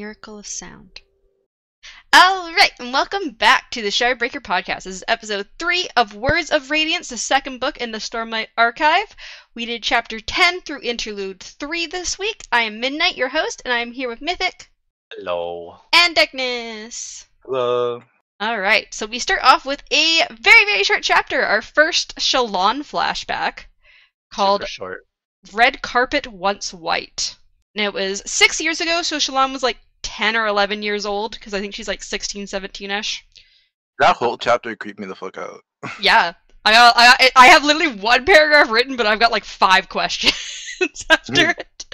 miracle of sound. Alright, and welcome back to the Shardbreaker podcast. This is episode 3 of Words of Radiance, the second book in the Stormlight Archive. We did chapter 10 through interlude 3 this week. I am Midnight, your host, and I am here with Mythic. Hello. And Darkness. Hello. Alright, so we start off with a very, very short chapter, our first Shalon flashback, called Red Carpet Once White. And it was 6 years ago, so Shalon was like 10 or 11 years old, because I think she's like 16, 17-ish. That whole chapter creeped me the fuck out. Yeah. I have literally one paragraph written, but I've got like 5 questions after it.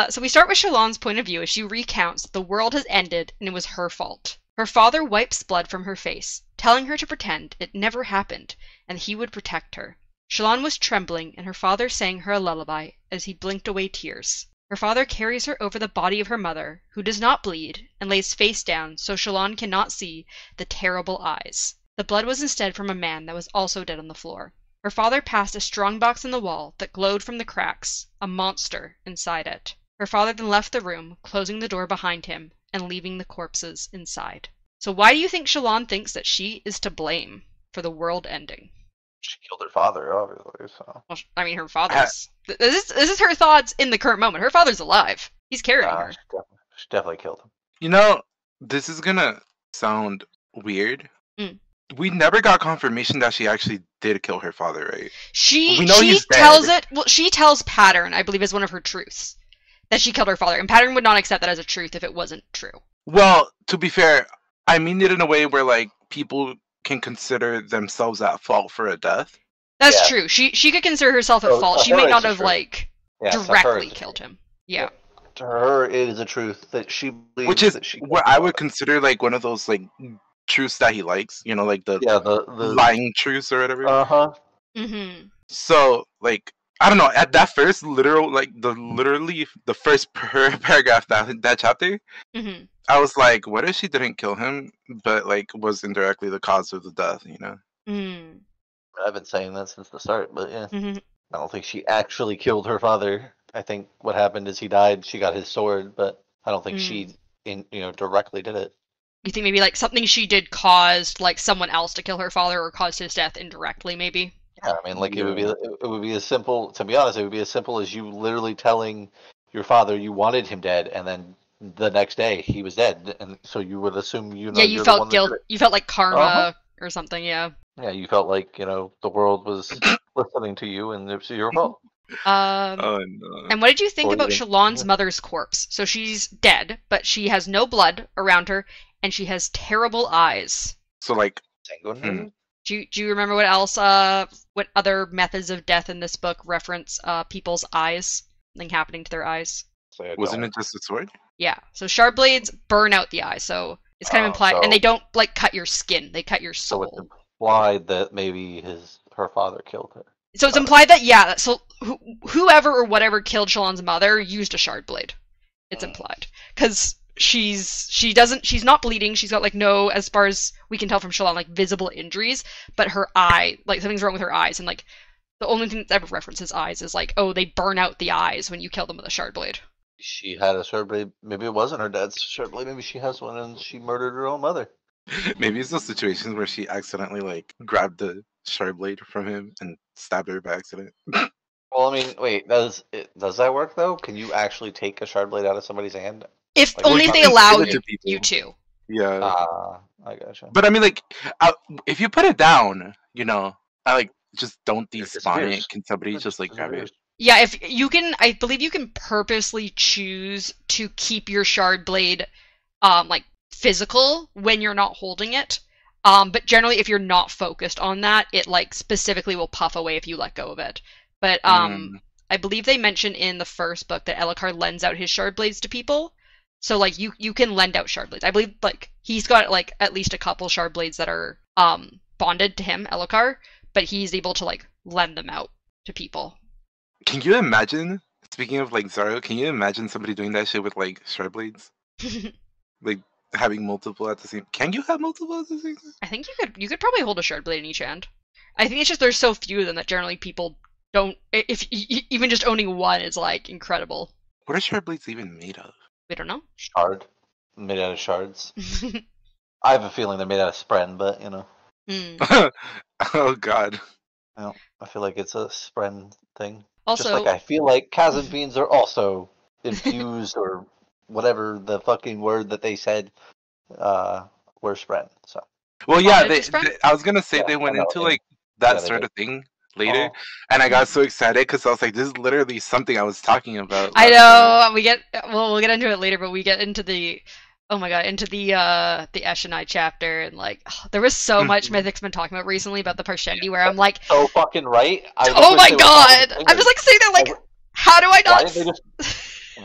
So we start with Shalon's point of view as she recounts that the world has ended and it was her fault. Her father wipes blood from her face, telling her to pretend it never happened and he would protect her. Shalon was trembling and her father sang her a lullaby as he blinked away tears. Her father carries her over the body of her mother, who does not bleed, and lays face down so Shalon cannot see the terrible eyes. The blood was instead from a man that was also dead on the floor. Her father passed a strongbox in the wall that glowed from the cracks, a monster inside it. Her father then left the room, closing the door behind him, and leaving the corpses inside. So why do you think Shalon thinks that she is to blame for the world ending? She killed her father, obviously, so... Well, I mean, her father's... This is her thoughts in the current moment. Her father's alive. He's carrying her. She definitely killed him. You know, this is gonna sound weird. We never got confirmation that she actually did kill her father, right? She he's tells dead. she tells Pattern, I believe is one of her truths, that she killed her father, and Pattern would not accept that as a truth if it wasn't true. Well, to be fair, I mean it in a way where, like, people can consider themselves at fault for a death. That's true. She could consider herself at fault. She may not have, like, directly killed him. Yeah. To her, it is a truth that she believes. Which is that she what I would consider, like, one of those, like, truths that he likes. You know, like the lying truths or whatever. Uh-huh. Mm-hmm. So, like, I don't know, at that first literally the first paragraph that chapter, I was like, what if she didn't kill him, but, like, was indirectly the cause of the death, you know? I've been saying that since the start, but yeah. I don't think she actually killed her father. I think what happened is he died, she got his sword, but I don't think she directly did it. You think maybe, like, something she did caused, like, someone else to kill her father or caused his death indirectly, maybe? Yeah, I mean, like, it would be as simple, to be honest, it would be as simple as you literally telling your father you wanted him dead, and then the next day he was dead, and so you would assume you felt guilt. You felt like karma or something, yeah. Yeah, you felt like, the world was listening to you, and it was your fault. Oh, no. And what did you think about Shalon's mother's corpse? So she's dead, but she has no blood around her, and she has terrible eyes. So, like, do you remember what else? What other methods of death in this book reference people's eyes? Something happening to their eyes. Wasn't it just a sword? Yeah. So shard blades burn out the eye, so it's kind of implied, and they don't, like, cut your skin; they cut your soul. So it's implied that maybe her father killed her. So it's implied that so whoever or whatever killed Shalon's mother used a shard blade. It's implied because she's not bleeding. She's got, like, no, as far as we can tell from Shalon, like, visible injuries, but her eye, like, something's wrong with her eyes, and, like, the only thing that ever references eyes is, like, oh, they burn out the eyes when you kill them with a shard blade. She had a shard blade. Maybe it wasn't her dad's shard blade. Maybe she has one and she murdered her own mother. Maybe it's those situations where she accidentally, like, grabbed the shard blade from him and stabbed her by accident. Well, I mean, wait, does that work, though? Can you actually take a shard blade out of somebody's hand? If only if they allow you to. Yeah. I gotcha. But I mean, like, if you put it down, just don't despawn it. Can somebody just, like, grab it? Yeah, I believe you can purposely choose to keep your shard blade, like, physical when you're not holding it. But generally, if you're not focused on that, it, like, specifically will puff away if you let go of it. But I believe they mention in the first book that Elhokar lends out his shard blades to people. So, like, you can lend out shard blades. I believe, like, he's got, like, at least a couple shard blades that are bonded to him, Elhokar, but he's able to, like, lend them out to people. Can you imagine, speaking of, like, Zaro, can you imagine somebody doing that shit with, like, shard blades? Like, having multiple at the same... Can you have multiple at the same time? I think you could probably hold a shard blade in each hand. I think it's just there's so few of them that generally people don't... Even just owning one is, like, incredible. What are shard blades even made of? We don't know. Shard. made out of shards. I have a feeling they're made out of spren, but Oh god. I feel like it's a spren thing. Also, just like I feel like chasm fiends are also infused or whatever the fucking word that they said were spren. So. Well, yeah, I was gonna say they went into like that Yeah, sort of thing later, and I got so excited because I was like, "This is literally something I was talking about." I know we'll get into it later, but we get into the into the Eshonai chapter, and like there was so much Mythic's been talking about recently about the Parshendi, where I'm like, so fucking right. Oh my god! I'm just like sitting there like, how do I not?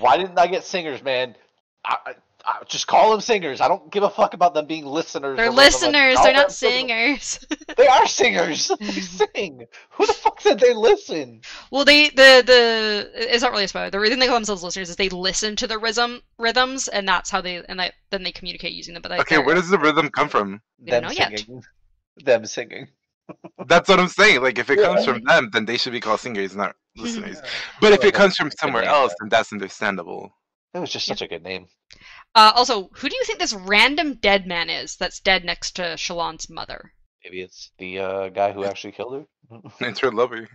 Why didn't I get singers, man? I just call them singers. I don't give a fuck about them being listeners. They're listeners. They're not singers. They are singers. They sing. Who the fuck said they listen? Well, it's not really a spoiler. The reason they call themselves listeners is they listen to the rhythms, and that's how then they communicate using them. But okay, where does the rhythm come from? Them singing. Them singing. That's what I'm saying. Like, if it comes from them, then they should be called singers, not listeners. But if it comes from somewhere else, then that's understandable. It was just such a good name. Also, who do you think this random dead man is that's dead next to Shallan's mother? Maybe it's the guy who actually killed her? It's her lover.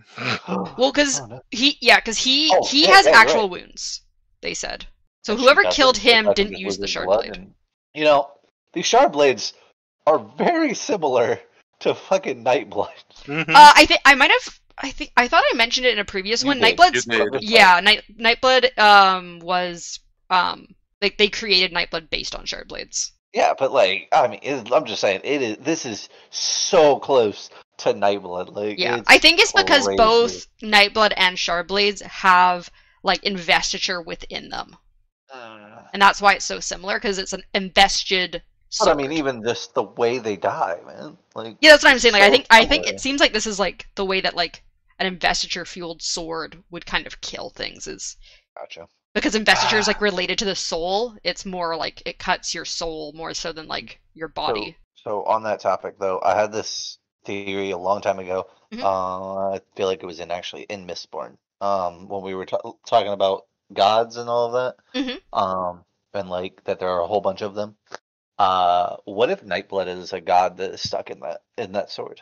Well, because he has actual wounds, they said. So whoever killed him didn't use the shard blade. You know, these shard blades are very similar to fucking Nightblood. I thought I mentioned it in a previous one. Nightblood's Nightblood was they created Nightblood based on shard blades. Yeah, but like I mean, I'm just saying this is so close to Nightblood. Like I think it's because both Nightblood and shard blades have like investiture within them, and that's why it's so similar because it's an invested. But I mean, even just the way they die, man. Like that's what I'm saying. Like I think it seems like this is like the way that like an investiture fueled sword would kind of kill things is. Gotcha. Because investiture is like related to the soul. It's more like it cuts your soul more so than like your body. So on that topic though, I had this theory a long time ago. I feel like it was in Mistborn. When we were talking about gods and all of that. And like that there are a whole bunch of them. What if Nightblood is a god that is stuck in that sword?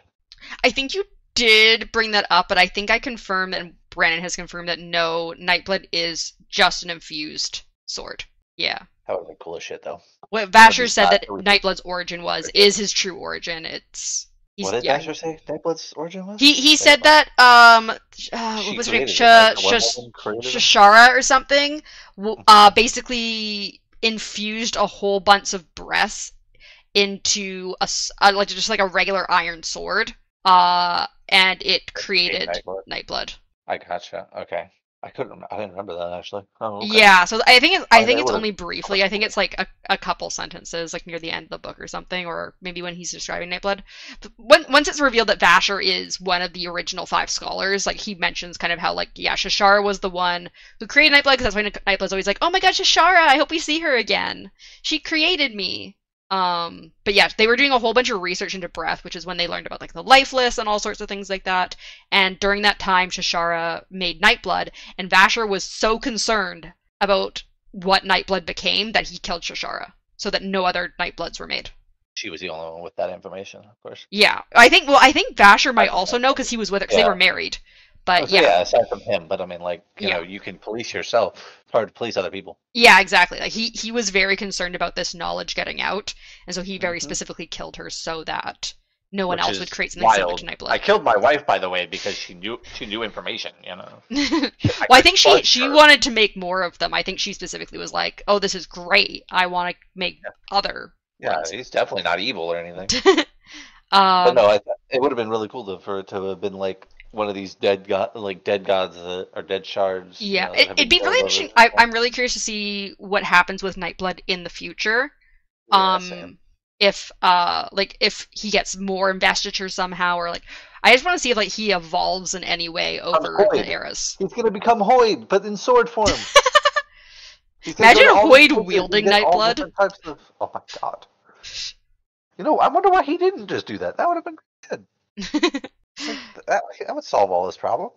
I think you did bring that up, but I think I confirmed, and Brandon has confirmed that no, Nightblood is just an infused sword. Yeah. That would be cool as shit, though. What Vasher said that Nightblood's origin is his true origin. What did Vasher say Nightblood's origin was? He said that what was it? Shashara or something. Basically infused a whole bunch of breath into just like a regular iron sword. And it created Nightblood. I gotcha. Okay. I didn't remember that actually. Oh, okay. Yeah, so I think it's only briefly. I think it's like a couple sentences, like near the end of the book or something, or maybe when he's describing Nightblood. But once it's revealed that Vasher is one of the original 5 scholars, like he mentions kind of how like Shashara was the one who created Nightblood, because that's why Nightblood's always like, oh my god, Shashara, I hope we see her again. She created me. But yeah, they were doing a whole bunch of research into breath, which is when they learned about like the lifeless and all sorts of things like that. And during that time, Shashara made Nightblood, and Vasher was so concerned about what Nightblood became that he killed Shashara, so that no other Nightbloods were made. She was the only one with that information, of course. Yeah, I think Vasher might also know because he was with her, because they were married. But yeah, aside from him, but I mean, like, you know, you can police yourself. It's hard to police other people. Yeah, exactly. Like he was very concerned about this knowledge getting out, and so he very specifically killed her so that no one else would create something similar to Nightblood. I killed my wife, by the way, because she knew information. You know. Well, I think she wanted to make more of them. I think she specifically was like, "Oh, this is great. I want to make other." Yeah, he's definitely not evil or anything. But no, it would have been really cool for it to have been like one of these dead gods or dead shards. Yeah, it'd be really interesting. I'm really curious to see what happens with Nightblood in the future. If he gets more investiture somehow, or like I just want to see if like he evolves in any way over the eras. He's gonna become Hoid, but in sword form. Imagine Hoid wielding Nightblood. Oh my god. You know, I wonder why he didn't just do that. That would have been good. That would solve all this problem.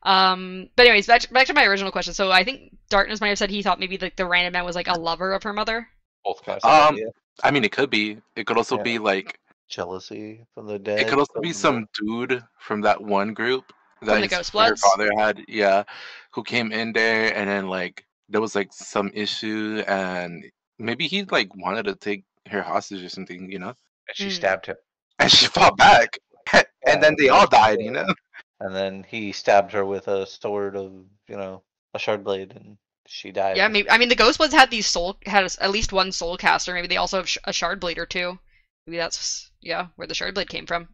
But anyways, back to my original question. So I think Darkness might have said he thought maybe like the random man was like a lover of her mother. I mean, it could be. It could also be like jealousy from the dead. It could also be some dude from that one group from the that Ghost her Bloods. father had, who came in there, and then like there was like some issue, and maybe he like wanted to take her hostage or something, And she stabbed him. And she fought back, and then they all died, And then he stabbed her with a sword of, a shard blade, and she died. Yeah, maybe. I mean, the Ghost Bloods had at least one soul caster. Maybe they also have a shard blade or two. Maybe that's where the shard blade came from.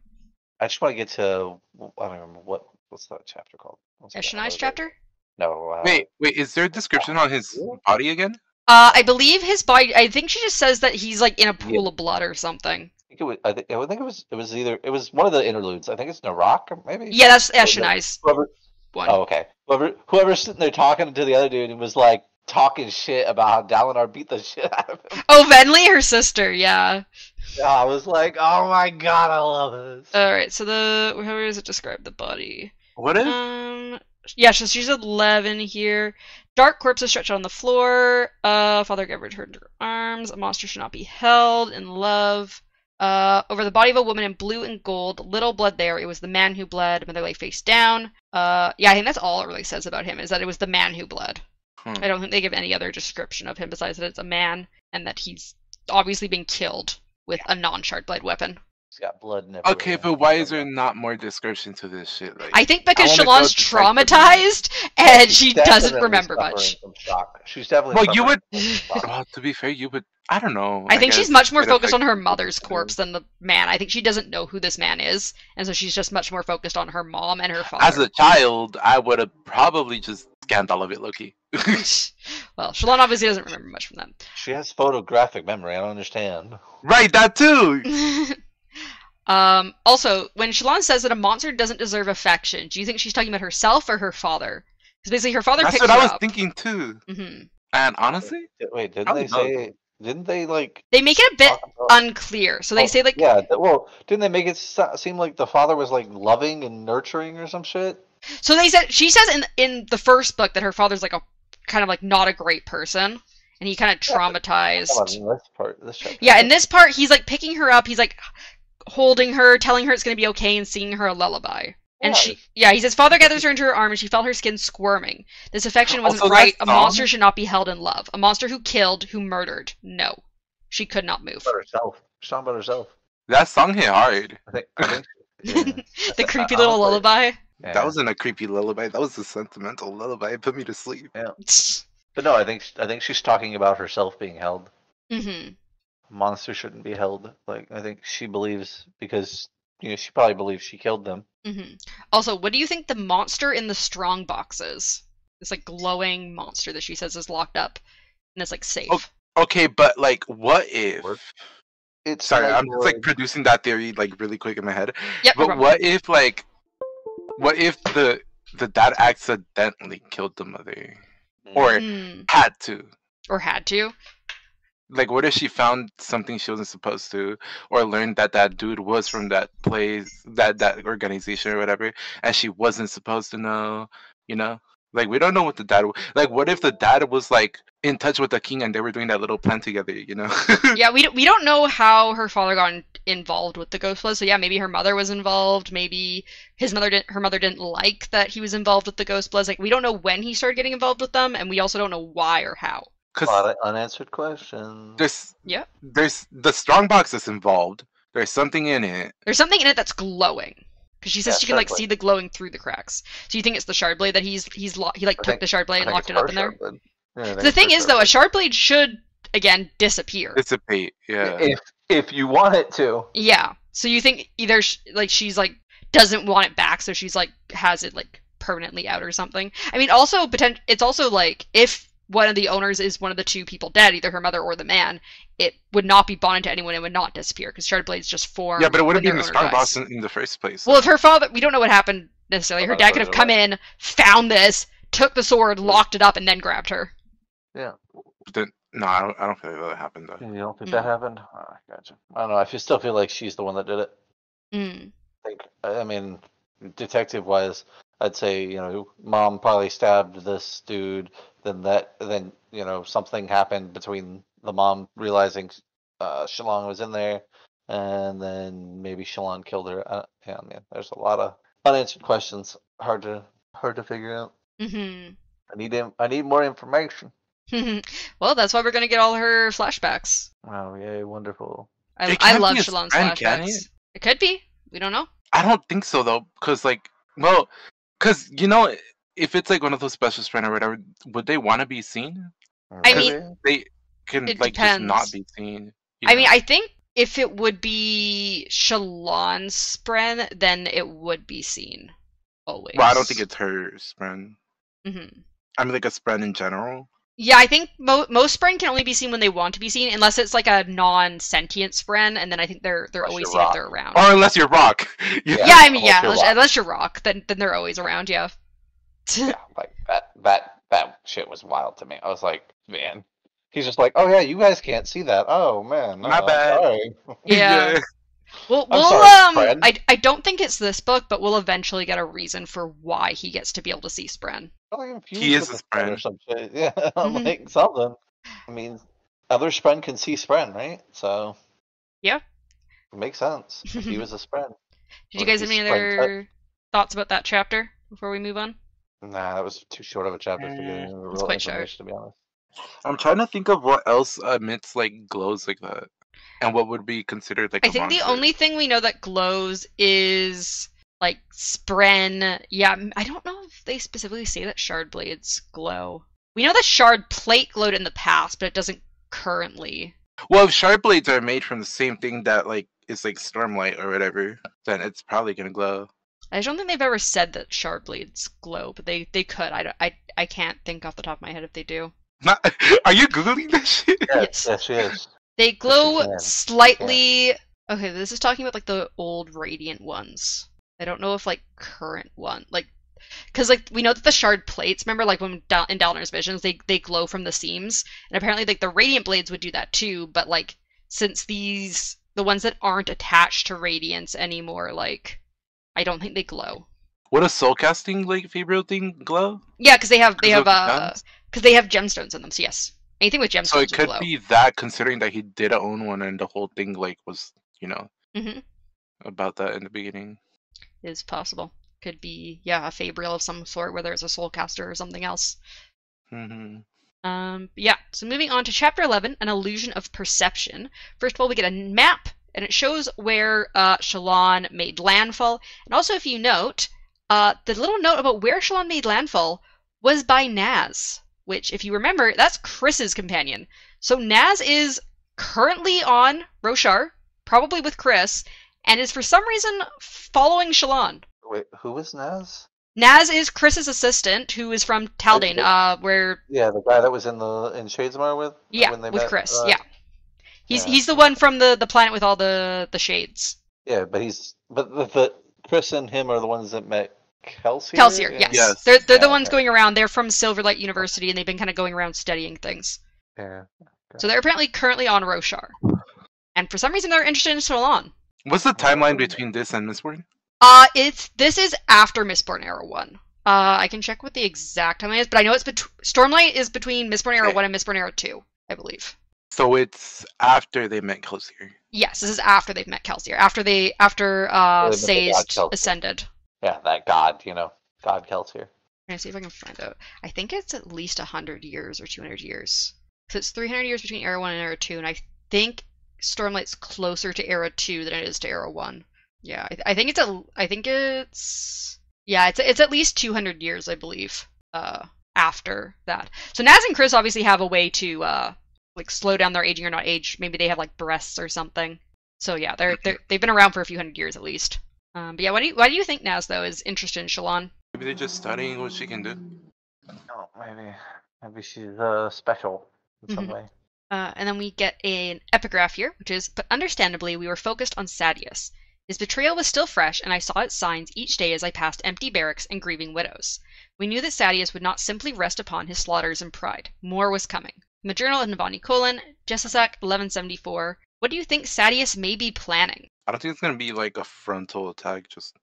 I just want to get to I don't remember what's that chapter called. Eshonai's chapter? No. Wait, is there a description on his body again? I believe his body. I think she just says that he's like in a pool of blood or something. I think it was one of the interludes. I think it's Narak, or maybe. Yeah, that's Eshonai's one. Oh, okay. Whoever's sitting there talking to the other dude and was like talking shit about how Dalinar beat the shit out of him. Oh, Venli, her sister, yeah. I was like, oh my god, I love this. Alright, so how does it describe the body? What is? Yeah, so she's 11 here. Dark corpses stretched on the floor. Father gave her her arms. A monster should not be held in love. Over the body of a woman in blue and gold. Little blood there. It was the man who bled. Mother lay face down. Yeah, I think that's all it really says about him, is that it was the man who bled. I don't think they give any other description of him besides that it's a man and that he's obviously been killed with a non-shard blade weapon. He's got blood and everywhere. Okay, but why is there not more description to this shit? Like, I think because Shalon's traumatized and she doesn't remember much. She's definitely. Well, you would. Well, to be fair, you would. I don't know. I think she's much more focused on her mother's corpse than the man. I think she doesn't know who this man is, and so she's just much more focused on her mom and her father. As a child, I would have probably just scanned all of it, low-key. Well, Shalon obviously doesn't remember much from that. She has photographic memory. I don't understand. Right, that too. Also, when Shalon says that a monster doesn't deserve affection, do you think she's talking about herself or her father? Because basically her father That's picks what her I was up. thinking too. Mm-hmm. And honestly, wait, didn't they like? They make it a bit unclear. So they say like, yeah, well, didn't they make it seem like the father was like loving and nurturing or some shit? So she says in the first book that her father's like a kind of like not a great person, and he kind of traumatized. In this part, he's like picking her up. He's like holding her, telling her it's going to be okay, and singing her a lullaby. And he says, Father gathers her into her arm, and she felt her skin squirming. This affection wasn't right. A monster should not be held in love. A monster who killed, who murdered. No. She could not move. About herself. She's talking about herself. That song hit hard. I think the creepy little lullaby. Yeah. That wasn't a creepy lullaby. That was a sentimental lullaby. It put me to sleep. Yeah. But no, I think she's talking about herself being held. Mm-hmm. A monster shouldn't be held. Like, I think she believes, because she probably believes she killed them. Mm-hmm. Also, what do you think the monster in the strong box is? This like glowing monster that she says is locked up and it's like safe. Okay, but like, what if? Sorry, I'm just like producing that theory like really quick in my head. Yep, but what if the dad accidentally killed the mother, or had to? Like, what if she found something she wasn't supposed to, or learned that dude was from that place, that organization or whatever, and she wasn't supposed to know, Like, we don't know what the dad... Like, what if the dad was, like, in touch with the king and they were doing that little plan together, Yeah, we don't know how her father got involved with the Ghost Bloods, so yeah, maybe her mother was involved, maybe her mother didn't like that he was involved with the Ghost Bloods. Like, we don't know when he started getting involved with them, and we also don't know why or how. A lot of unanswered questions. There's the strongbox that's involved. There's something in it. There's something in it that's glowing. Because she says she can like see the glowing through the cracks. So you think it's the shard blade that he took the shard blade and locked it up in there? Yeah, the thing is though, a shard blade should again disappear. Dissipate, yeah. If you want it to. Yeah. So you think either she's like doesn't want it back, so she's like has it like permanently out or something. I mean, also it's also like if one of the owners is one of the two people dead, either her mother or the man, it would not be bonded to anyone and would not disappear, because shard blades just form. Yeah, but it wouldn't be in the strongbox in the first place. Well, if her father, we don't know what happened necessarily. Her dad could have come in, found this, took the sword, locked it up, and then grabbed her. Yeah. No, I don't feel like that happened, though. You don't think that happened? Oh, gotcha. I don't know. I still feel like she's the one that did it. I mean, detective-wise, I'd say, mom probably stabbed this dude, then something happened between the mom realizing Shalon was in there, and then maybe Shalon killed her. Yeah, man, there's a lot of unanswered questions. Hard to figure out. Mm-hmm. I need more information. Well, that's why we're gonna get all her flashbacks. Oh, yay, wonderful. I love Shalon's flashbacks. It could be. We don't know. I don't think so though, because if it's like one of those special friends or whatever, would they want to be seen? I mean, they can like depends. just not be seen. I mean, I think if it would be Shalon's Spren, then it would be seen always. Well, I don't think it's her Spren. Mm-hmm. I mean, like a Spren in general. Yeah, I think most Spren can only be seen when they want to be seen, unless it's like a non-sentient Spren, and then I think they're always seen if they're around. Or unless you're Rock. Yeah, I mean, unless you're Rock, then they're always around. Yeah. Yeah, like that shit was wild to me. I was like, man, he's just like, oh yeah, you guys can't see that. Oh man, no, my bad. Sorry. Yeah. We'll sorry, I don't think it's this book, but we'll eventually get a reason for why he gets to be able to see Spren. He is a Spren or some shit. Yeah, like something. I mean, other Spren can see Spren, right? So yeah, it makes sense. If he was a Spren. Did you guys have any other thoughts about that chapter before we move on? Nah, that was too short of a chapter for getting real quite information, short. to be honest. I'm trying to think of what else emits like glows like that, and what would be considered like. I think the only thing we know that glows is like Spren. Yeah, I don't know if they specifically say that shard blades glow. We know that shard plate glowed in the past, but it doesn't currently. Well, if shard blades are made from the same thing that like is like stormlight or whatever, then it's probably gonna glow. I don't think they've ever said that shard blades glow, but they could. I can't think off the top of my head if they do. Are you googling this shit? Yes, she is. They glow slightly. Okay, this is talking about like the old Radiant ones. I don't know if like current one, like, because like we know that the shard plates. Remember, like when in Dalner's visions, they glow from the seams, and apparently like the Radiant blades would do that too. But like since the ones that aren't attached to Radiance anymore, like. I don't think they glow. Would a soul casting like Fabrial thing glow? Yeah, because they have gemstones in them. So yes, anything with gemstones. So it could be that, considering that he did own one, and the whole thing like was about that in the beginning. Is possible. Could be a Fabrial of some sort, whether it's a soul caster or something else. Yeah. So moving on to chapter 11, an illusion of perception. First of all, we get a map. And it shows where Shalon made landfall. And also, if you note, the little note about where Shalon made landfall was by Naz, which, if you remember, that's Chris's companion. So Naz is currently on Roshar, probably with Chris, and is for some reason following Shalon. Wait, who is Naz? Naz is Chris's assistant, who is from Taldane, where... Yeah, the guy that was in Shadesmar with? Yeah, when they met, Chris, yeah. He's the one from the planet with all the shades. Yeah, but the Chris and him are the ones that met Kelsier? Kelsier, yes. They're the ones going around. They're from Silverlight University, and they've been kind of going around studying things. Yeah. Okay. So they're apparently currently on Roshar. And for some reason they're interested in Shalon. What's the timeline between this and Mistborn? This is after Mistborn Era 1. I can check what the exact timeline is, but I know it's Stormlight is between Mistborn Era 1 and Mistborn Era 2, I believe. So it's after they met Kelsier. Yes, this is after they've met Kelsier. After Sazed ascended. Yeah, that god, God Kelsier. I'm gonna see if I can find out. I think it's at least 100 years or 200 years. So it's 300 years between Era 1 and Era 2, and I think Stormlight's closer to Era 2 than it is to Era 1. Yeah, I think it's at least 200 years, I believe, after that. So Naz and Chris obviously have a way to like slow down their aging or not age. Maybe they have like breasts or something. So yeah, they've been around for a few hundred years at least. But yeah, why do you think Naz though is interested in Shalon? Maybe they're just studying what she can do. Oh, maybe she's special in some way. And then we get an epigraph here, which is, but understandably we were focused on Sadeas. His betrayal was still fresh, and I saw its signs each day as I passed empty barracks and grieving widows. We knew that Sadeas would not simply rest upon his slaughters and pride. More was coming. From the Journal of Navani Colon, Jessasak 1174. What do you think Sadeas may be planning? I don't think it's going to be like a frontal attack, just,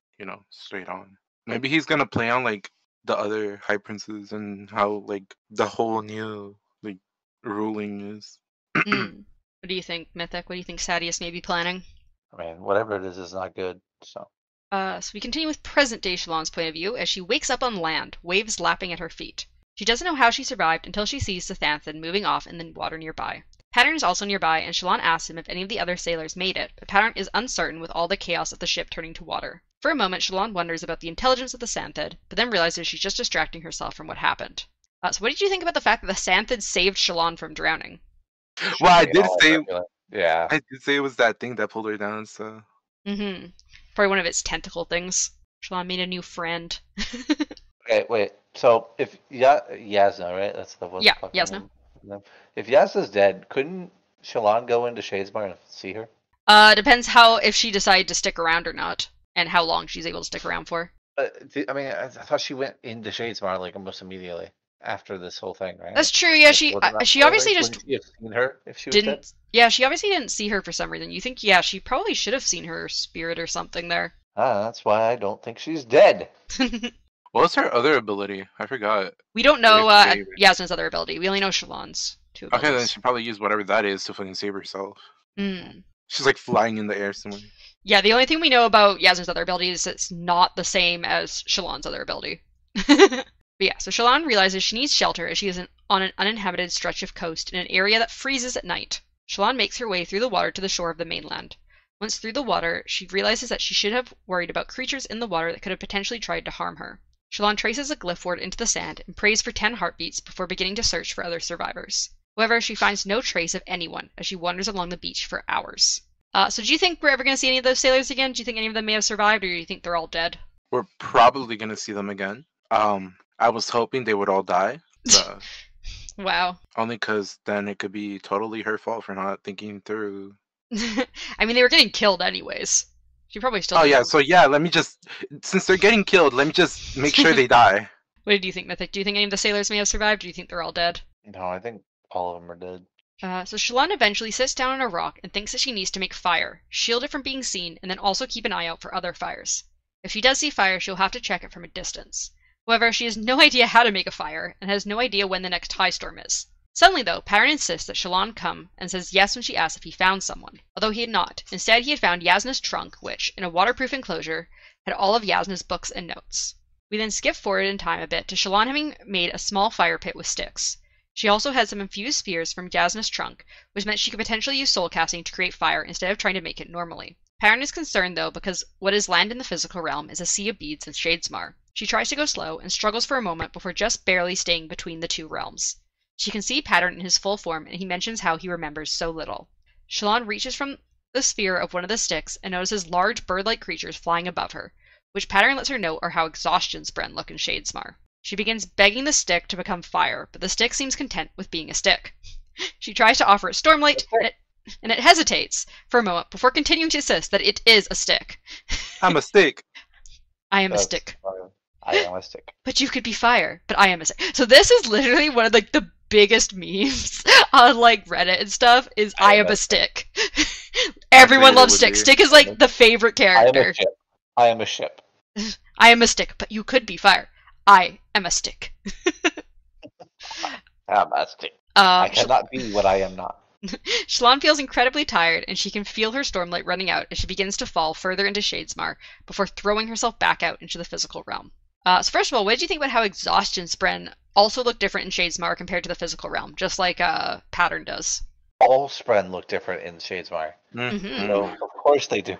straight on. Maybe he's going to play on like the other High Princes and how like the whole new like ruling is. What do you think, Mythic? What do you think Sadius may be planning? I mean, whatever it is not good. So we continue with present-day Shalon's point of view as she wakes up on land, waves lapping at her feet. She doesn't know how she survived until she sees Sethanthan moving off in the water nearby. Pattern is also nearby, and Shalon asks him if any of the other sailors made it, but Pattern is uncertain with all the chaos of the ship turning to water. For a moment, Shalon wonders about the intelligence of the Santhid, but then realizes she's just distracting herself from what happened. So what did you think about the fact that the Santhid saved Shalon from drowning? Well, I did say, yeah, I did say it was that thing that pulled her down. So. Probably one of its tentacle things. Shalon made a new friend. Okay, wait. So if Yasna, right? That's the one. Yeah, Yasna. If Yasna's dead, couldn't Shalon go into Shadesmar and see her? Depends if she decided to stick around or not, and how long she's able to stick around for. I mean, I thought she went into Shadesmar like almost immediately after this whole thing, right? That's true. Yeah, she obviously just Wouldn't she have seen her if she was didn't. dead? Yeah, she obviously didn't see her for some reason. You think? Yeah, she probably should have seen her spirit or something there. That's why I don't think she's dead. What's her other ability? I forgot. We don't know Yasna's other ability. We only know Shalon's two abilities. Okay, then she probably used whatever that is to fucking save herself. She's like flying in the air somewhere. Yeah, the only thing we know about Yasna's other ability is it's not the same as Shalon's other ability. But yeah, so Shalon realizes she needs shelter as she is on an uninhabited stretch of coast in an area that freezes at night. Shalon makes her way through the water to the shore of the mainland. Once through the water, she realizes that she should have worried about creatures in the water that could have potentially tried to harm her. Shalon traces a glyph word into the sand and prays for 10 heartbeats before beginning to search for other survivors. However, she finds no trace of anyone as she wanders along the beach for hours. So do you think we're ever going to see any of those sailors again? Do you think any of them may have survived, or do you think they're all dead? We're probably going to see them again. I was hoping they would all die. Wow. Only because then it could be totally her fault for not thinking through. I mean, they were getting killed anyways. She probably still. Oh yeah, so yeah, since they're getting killed, let me just make sure they die. What did you think, Mythic? Do you think any of the sailors may have survived, or do you think they're all dead? No, I think all of them are dead. So Shalon eventually sits down on a rock and thinks that she needs to make fire, shield it from being seen, and then also keep an eye out for other fires. If she does see fire, she'll have to check it from a distance. However, she has no idea how to make a fire, and has no idea when the next high storm is. Suddenly, though, Pattern insists that Shalon come and says yes when she asks if he found someone, although he had not. Instead, he had found Yasna's trunk, which, in a waterproof enclosure, had all of Yasna's books and notes. We then skip forward in time a bit to Shalon having made a small fire pit with sticks. She also had some infused spheres from Yasna's trunk, which meant she could potentially use soul casting to create fire instead of trying to make it normally. Pattern is concerned, though, because what is land in the physical realm is a sea of beads and Shadesmar. She tries to go slow and struggles for a moment before just barely staying between the two realms. She can see Pattern in his full form, and he mentions how he remembers so little. Shalon reaches from the sphere of one of the sticks and notices large bird-like creatures flying above her, which Pattern lets her know are how exhaustion spren look in Shadesmar. She begins begging the stick to become fire, but the stick seems content with being a stick. She tries to offer it Stormlight, and it hesitates for a moment before continuing to insist that it is a stick. I'm a stick. I am a stick. I am a stick. But you could be fire, but I am a stick. So this is literally one of the biggest memes on Reddit and stuff is I am a stick. Everyone loves Stick. Stick is the favorite character. I am a ship. I am a stick, but you could be fire. I am a stick. I'm a stick. I cannot be what I am not. Shalon feels incredibly tired, and she can feel her stormlight running out as she begins to fall further into Shadesmar before throwing herself back out into the physical realm. So first of all, what did you think about how exhaustion spren also look different in Shadesmar compared to the physical realm, just like Pattern does? All spren look different in Shadesmar. So, of course they do.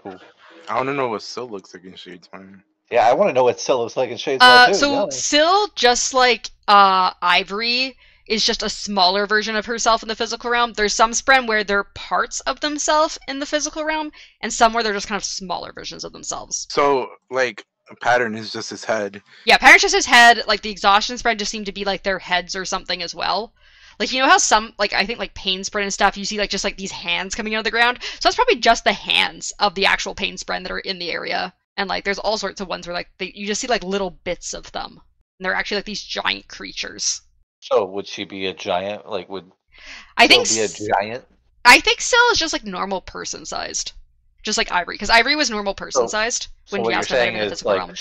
I want to know what Syl looks like in Shadesmar. Yeah, I want to know what Syl looks like in Shadesmar too. So Syl, just like Ivory, is just a smaller version of herself in the physical realm. There's some spren where they're parts of themselves in the physical realm, and some where they're just kind of smaller versions of themselves. So, Pattern is just his head. Yeah, Pattern's just his head. The exhaustion spren just seem to be their heads or something as well. You know how some, I think pain spren and stuff, you see just these hands coming out of the ground? So that's probably just the hands of the actual pain spren that are in the area. And there's all sorts of ones where you just see little bits of them. And they're actually these giant creatures. So would she be a giant? Would I think be a giant? I think Syl is just normal person sized. just like Ivory, because Ivory was normal person sized when what you're Yasna met him saying in the is physical realm.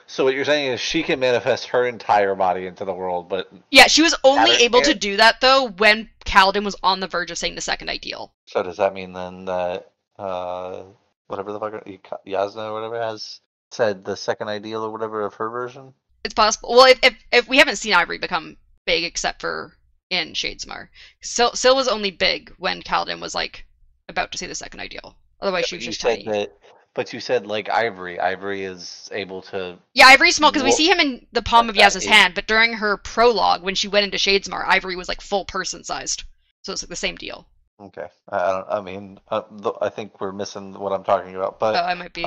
So what you're saying is she can manifest her entire body into the world, but yeah, she was only able to do that though when Kaladin was on the verge of saying the second ideal. So does that mean then that whatever the fuck Yasna or whatever has said the second ideal or whatever of her version? It's possible. Well, if we haven't seen Ivory become big except for in Shadesmar, Syl was only big when Kaladin was like about to say the second ideal. Otherwise, she was just tiny. But you said like Ivory. Ivory is able to. Yeah, Ivory's small because we see him in the palm of Yasna's hand. But during her prologue, when she went into Shadesmar, Ivory was like full person sized. So it's like the same deal. Okay, I think we're missing what I'm talking about. But I might be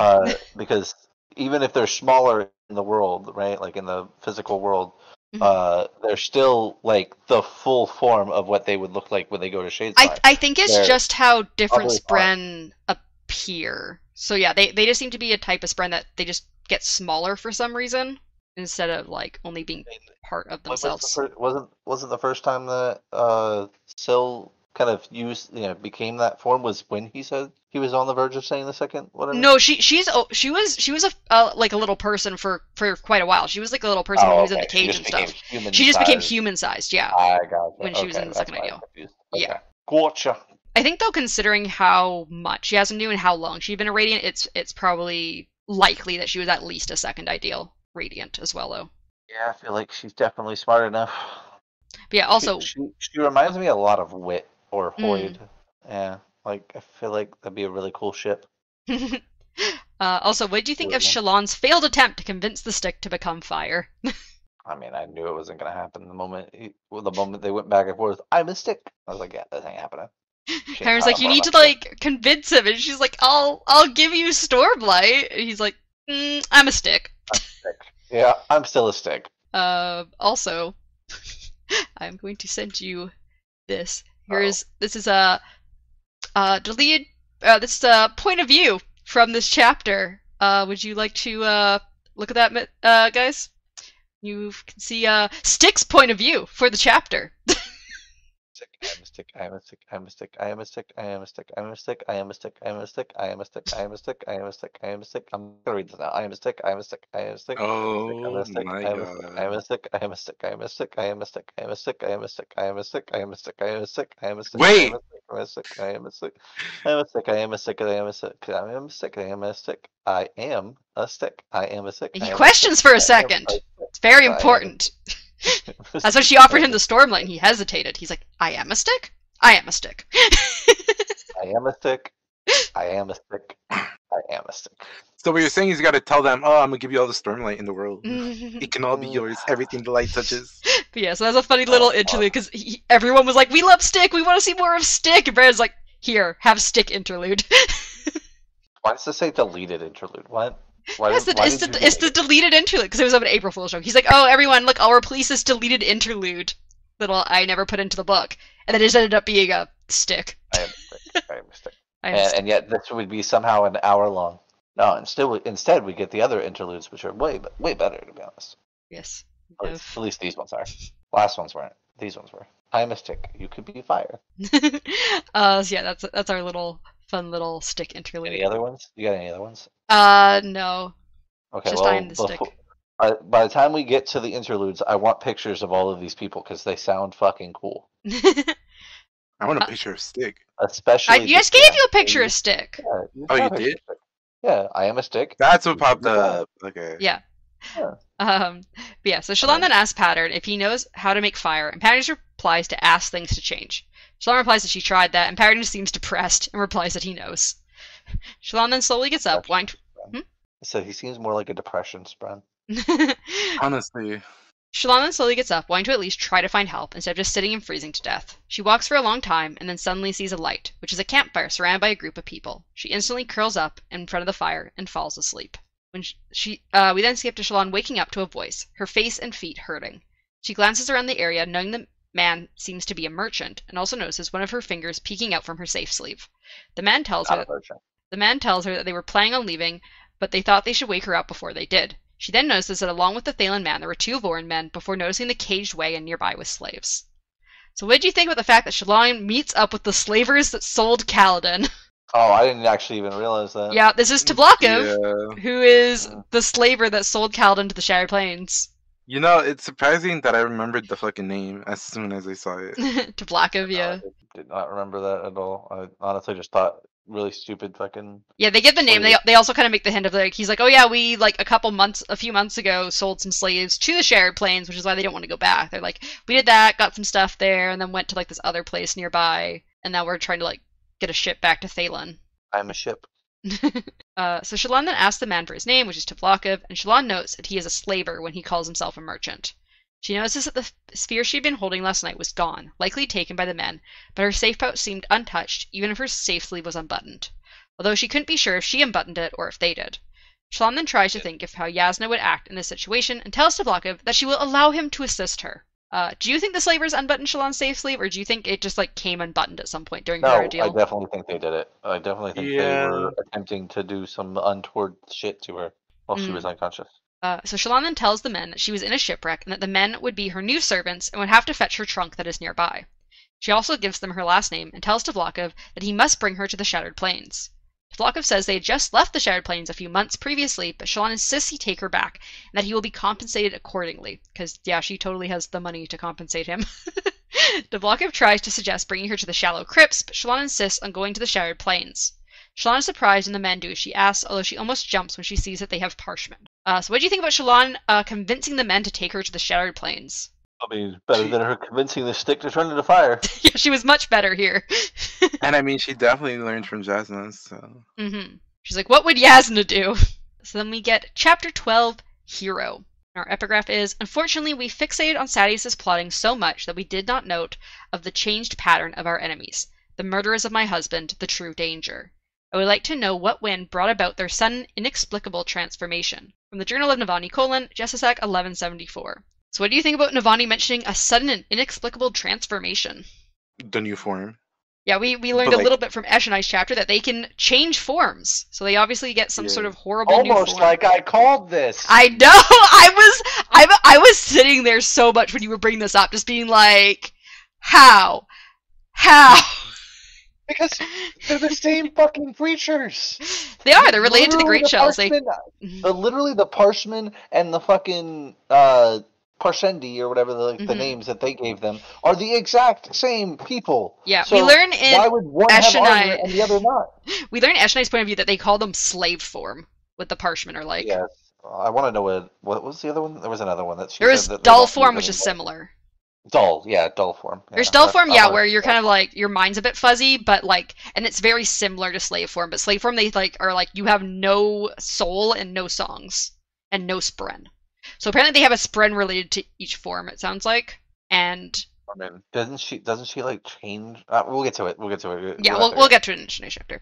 because even if they're smaller in the world, right? Like in the physical world, they're still like the full form of what they would look like when they go to Shadesmar. I think it's just how different Spren appear. So yeah, they just seem to be a type of Spren that they just get smaller for some reason instead of like only being part of themselves. Wasn't the first time that Syl kind of became that form was when he said he was on the verge of saying the second whatever? No, she was like a little person for quite a while. She was like a little person when he was in the cage and stuff. She just became human sized, yeah. I gotcha. When she was in the second ideal. Okay. Yeah. Gotcha. I think though, considering how much she hasn't knew and how long she'd been a Radiant, it's probably likely that she was at least a second ideal Radiant as well, though. Yeah, I feel like she's definitely smart enough. But yeah, also she reminds me a lot of Wit or Hoyd. Yeah, like I feel like that'd be a really cool ship. Also, what do you think of Shallan's failed attempt to convince the stick to become fire? I mean, I knew it wasn't gonna happen the moment they went back and forth. I'm a stick. I was like, yeah, that ain't happening. Karen's like, you need to like convince him, and she's like, I'll give you Stormlight. And he's like, I'm a stick. Yeah, I'm still a stick. Also, I'm going to send you this. This is a deleted. This is a point of view from this chapter. Would you like to look at that, guys? You can see Stick's point of view for the chapter. I am a stick, I am a stick, I am a stick, I am a stick, I am a stick, I am a stick, I am a stick, I am a stick, I am a stick, I am a stick, I am a stick, I am a stick. I'm gonna read this now. I am a stick, I am a stick, I am a stick. Oh my god. I am a stick, I am a stick, I am a stick, I am a stick, I am a stick, I am a stick, I am a stick, I am a stick, I am a stick, I am a stick. Wait! I am a stick, I am a stick, I am a stick, I am a stick, I am a stick, I am a stick, I am a stick, I am a stick, I am a stick. He questions for a second. It's very important. That's when she offered him the Stormlight and he hesitated. He's like, I am a stick? I am a stick. I am a stick. I am a stick. I am a stick. So what you're saying is you gotta tell them, oh, I'm gonna give you all the Stormlight in the world. It can all be yours. Everything the light touches. But yeah, so that's a funny little interlude because everyone was like, we love Stick. We want to see more of Stick. And Brandon's like, here, have Stick interlude. Why does it say deleted interlude? What? It's the deleted interlude because it was of an April Fool's joke. He's like, oh, everyone, look, I'll replace this deleted interlude that I never put into the book. And then it just ended up being a stick. I am a stick. I am a stick. And yet this would be somehow an hour long. No, instead we get the other interludes, which are way better, to be honest. Yes. At least these ones are. Last ones weren't. These ones were. I am a stick. You could be fire. So yeah, that's our little fun little stick interlude. Any other ones? You got any other ones? No. Okay, just I am the stick. By the time we get to the interludes, I want pictures of all of these people because they sound fucking cool. I want a picture of Stick. Especially. I just gave you a picture of Stick. Yeah, oh, you did? Yeah, I am a stick. That's what popped up. Okay. Yeah. But yeah, so Shallan then asks Pattern if he knows how to make fire, and Pattern replies to ask things to change. Shallan replies that she tried that, and Pattern seems depressed and replies that he knows. Shallan then slowly gets up, So he seems more like a depression Spren. Honestly. Shallan then slowly gets up, wanting to at least try to find help instead of just sitting and freezing to death. She walks for a long time and then suddenly sees a light, which is a campfire surrounded by a group of people. She instantly curls up in front of the fire and falls asleep. When we then skip to Shallan waking up to a voice, her face and feet hurting. She glances around the area, knowing the man seems to be a merchant, and also notices one of her fingers peeking out from her safe sleeve. The man tells her that they were planning on leaving, but they thought they should wake her up before they did. She then notices that along with the Thaylen man, there were two Vorin men before noticing the caged wagon nearby with slaves. So what did you think about the fact that Shallan meets up with the slavers that sold Kaladin? Oh, I didn't actually even realize that. Yeah, this is Toblakov, who is the slaver that sold Kaladin to the Shattered Plains. You know, it's surprising that I remembered the fucking name as soon as I saw it. Toblakov, yeah. I did not remember that at all. I honestly just thought really stupid fucking... Yeah, they give the name. They also kind of make the hint of like, he's like, oh yeah, we like a few months ago sold some slaves to the Shattered Plains, which is why they don't want to go back. They're like, we did that, got some stuff there, and then went to like this other place nearby, and now we're trying to like get a ship back to Thalen. I'm a ship. So Shallan then asks the man for his name, which is Toblakov, and Shallan notes that he is a slaver when he calls himself a merchant. She notices that the sphere she'd been holding last night was gone, likely taken by the men, but her safe pouch seemed untouched, even if her safe sleeve was unbuttoned, although she couldn't be sure if she unbuttoned it or if they did. Shallan then tries to think of how Yasna would act in this situation and tells Toblakov that she will allow him to assist her. Do you think the slavers unbuttoned Shallan's safe sleeve, or do you think it just like came unbuttoned at some point during her ordeal? No, I definitely think they did it. I definitely think they were attempting to do some untoward shit to her while she was unconscious. So Shallan then tells the men that she was in a shipwreck and that the men would be her new servants and would have to fetch her trunk that is nearby. She also gives them her last name and tells Toblakov that he must bring her to the Shattered Plains. Toblakov says they had just left the Shattered Plains a few months previously, but Shallan insists he take her back and that he will be compensated accordingly, because, yeah, she totally has the money to compensate him. Toblakov tries to suggest bringing her to the Shallow Crypts, but Shallan insists on going to the Shattered Plains. Shallan is surprised when the men do as she asks, although she almost jumps when she sees that they have parchment. So what do you think about Shallan convincing the men to take her to the Shattered Plains? I mean, better than her convincing the stick to turn into fire. Yeah, she was much better here. And I mean, she definitely learned from Jasna, so... She's like, what would Yasna do? So then we get Chapter 12, Hero. Our epigraph is, unfortunately, we fixated on Sadeas' plotting so much that we did not note of the changed pattern of our enemies, the murderers of my husband, the true danger. I would like to know what wind brought about their sudden, inexplicable transformation. From the Journal of Navani, Jessasac 1174. So what do you think about Navani mentioning a sudden and inexplicable transformation? The new form. Yeah, we learned a little bit from Eshonai's chapter that they can change forms. So they obviously get some sort of horrible new form. Almost like I called this. I know! I was sitting there so much when you were bringing this up, just being like, how? How? Because they're the same fucking creatures. They are. They're related to the Great Shells. Literally the Parshmen and the fucking Parshendi or whatever the names that they gave them are the exact same people. Yeah, so we learn in why would one have armor and the other not? We learn in Eshonai's point of view that they call them slave form, what the Parshmen are like. Yes. I want to know what was the other one? There was another one that she There was dull form, which is similar. Dull form. Yeah. There's dull form, yeah, where you're kind of like, your mind's a bit fuzzy, but like, and it's very similar to slave form, but slave form, they like, are like, you have no soul and no songs, and no spren. So apparently they have a spren related to each form, it sounds like, and... I mean, doesn't she like change? We'll get to it. Yeah, we'll get to it in the next chapter.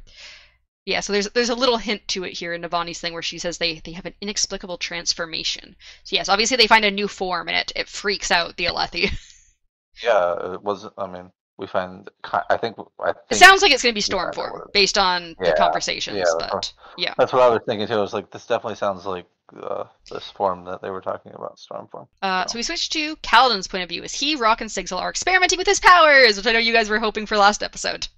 Yeah, so there's a little hint to it here in Navani's thing where she says they have an inexplicable transformation. So yes, obviously they find a new form and it freaks out the Alethi. Yeah, it was. I mean, we find. I think. It sounds like it's going to be storm form based on the conversations. Yeah, but yeah, that's what I was thinking too. I was like, this definitely sounds like this form that they were talking about, storm form. So we switch to Kaladin's point of view as he, Rock, and Sigzil are experimenting with his powers, which I know you guys were hoping for last episode.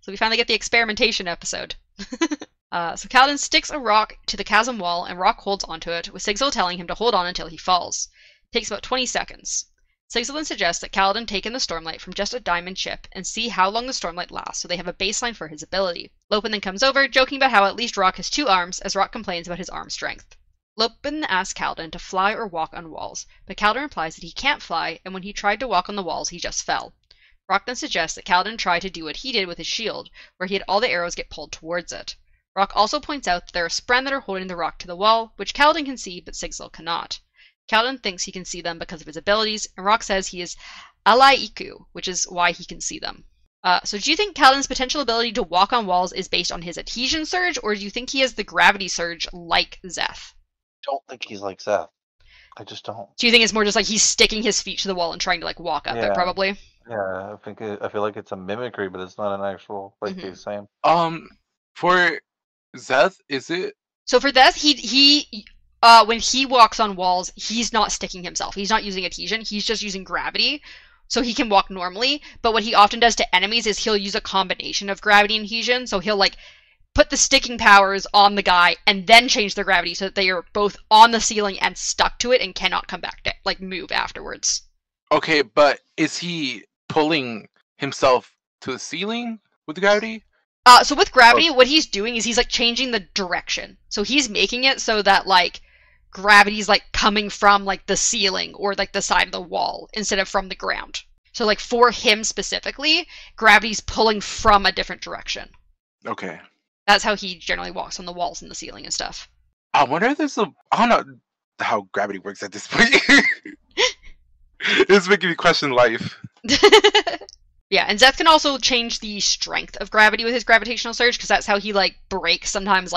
So we finally get the experimentation episode. So Kaladin sticks a rock to the chasm wall, and Rock holds onto it, with Sigzil telling him to hold on until he falls. It takes about 20 seconds. Sigzil then suggests that Kaladin take in the Stormlight from just a diamond chip and see how long the Stormlight lasts so they have a baseline for his ability. Lopen then comes over, joking about how at least Rock has 2 arms, as Rock complains about his arm strength. Lopen asks Kaladin to fly or walk on walls, but Kaladin replies that he can't fly, and when he tried to walk on the walls, he just fell. Rock then suggests that Kaladin try to do what he did with his shield, where he had all the arrows get pulled towards it. Rock also points out that there are spren that are holding the rock to the wall, which Kaladin can see, but Sigzil cannot. Kaladin thinks he can see them because of his abilities, and Rock says he is Alai-Iku, which is why he can see them. So do you think Kaladin's potential ability to walk on walls is based on his adhesion surge, or do you think he has the gravity surge like Szeth? I don't think he's like Szeth. I just don't. Do you think it's more just like he's sticking his feet to the wall and trying to like walk up it, probably? Yeah, I feel like it's a mimicry, but it's not an actual like he's saying. For Szeth, is it? So for Szeth, he when he walks on walls, he's not sticking himself. He's not using adhesion. He's just using gravity, so he can walk normally. But what he often does to enemies is he'll use a combination of gravity and adhesion. So he'll like put the sticking powers on the guy and then change their gravity so that they are both on the ceiling and stuck to it and cannot come back to move afterwards. Okay, but is he pulling himself to the ceiling with the gravity? So with gravity, what he's doing is he's changing the direction. So he's making it so that gravity's coming from the ceiling or the side of the wall instead of from the ground. So for him specifically, gravity's pulling from a different direction. Okay. That's how he generally walks on the walls and the ceiling and stuff. I wonder if there's I don't know how gravity works at this point. It's making me question life. Yeah, and Zeth can also change the strength of gravity with his gravitational surge, because that's how he breaks sometimes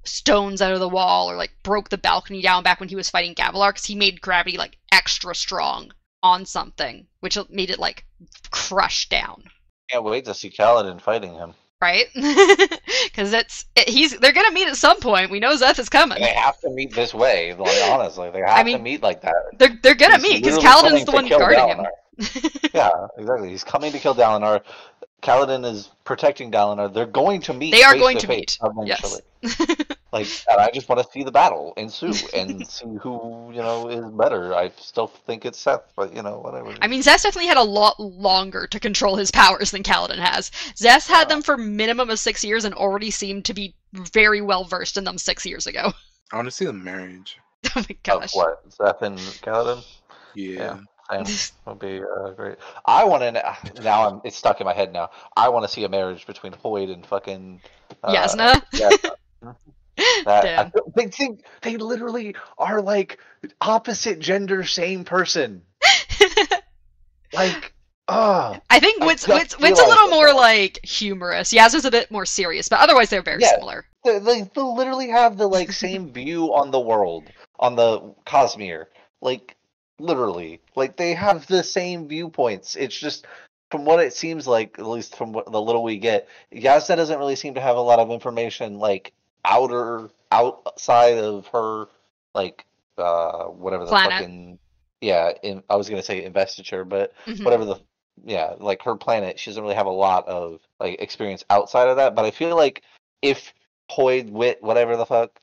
stones out of the wall, or broke the balcony down back when he was fighting Gavilar, because he made gravity extra strong on something, which made it crush down. Can't wait to see Kaladin fighting him. Right? Because they're gonna meet at some point. We know Zeth is coming. They have to meet this way. Honestly, they have to meet like that. They're gonna meet because Kaladin's the one guarding him. Yeah, exactly. He's coming to kill Dalinar. Kaladin is protecting Dalinar. They're going to meet. They are going to meet eventually. Yes. And I just want to see the battle ensue and see who is better. I still think it's Seth, but whatever. I mean, Zeth definitely had a lot longer to control his powers than Kaladin has. Zeth had them for minimum of 6 years and already seemed to be very well versed in them 6 years ago. I want to see the marriage. Oh my gosh. Of what? Zeth and Kaladin? Yeah. Would be great. I want to. Now it's stuck in my head. Now I want to see a marriage between Hoyd and fucking Yasna. Damn. They literally are opposite gender, same person. I think Wit's a little more humorous. Yasna's a bit more serious, but otherwise they're very similar. They literally have the same view on the world, on the Cosmere. Literally, they have the same viewpoints. It's just, from what it seems like, at least from what the little we get, Yasna doesn't really seem to have a lot of information outside of her whatever the planet. fucking I was gonna say investiture, but whatever her planet, she doesn't really have a lot of experience outside of that. But I feel if Hoyd, Wit, whatever the fuck,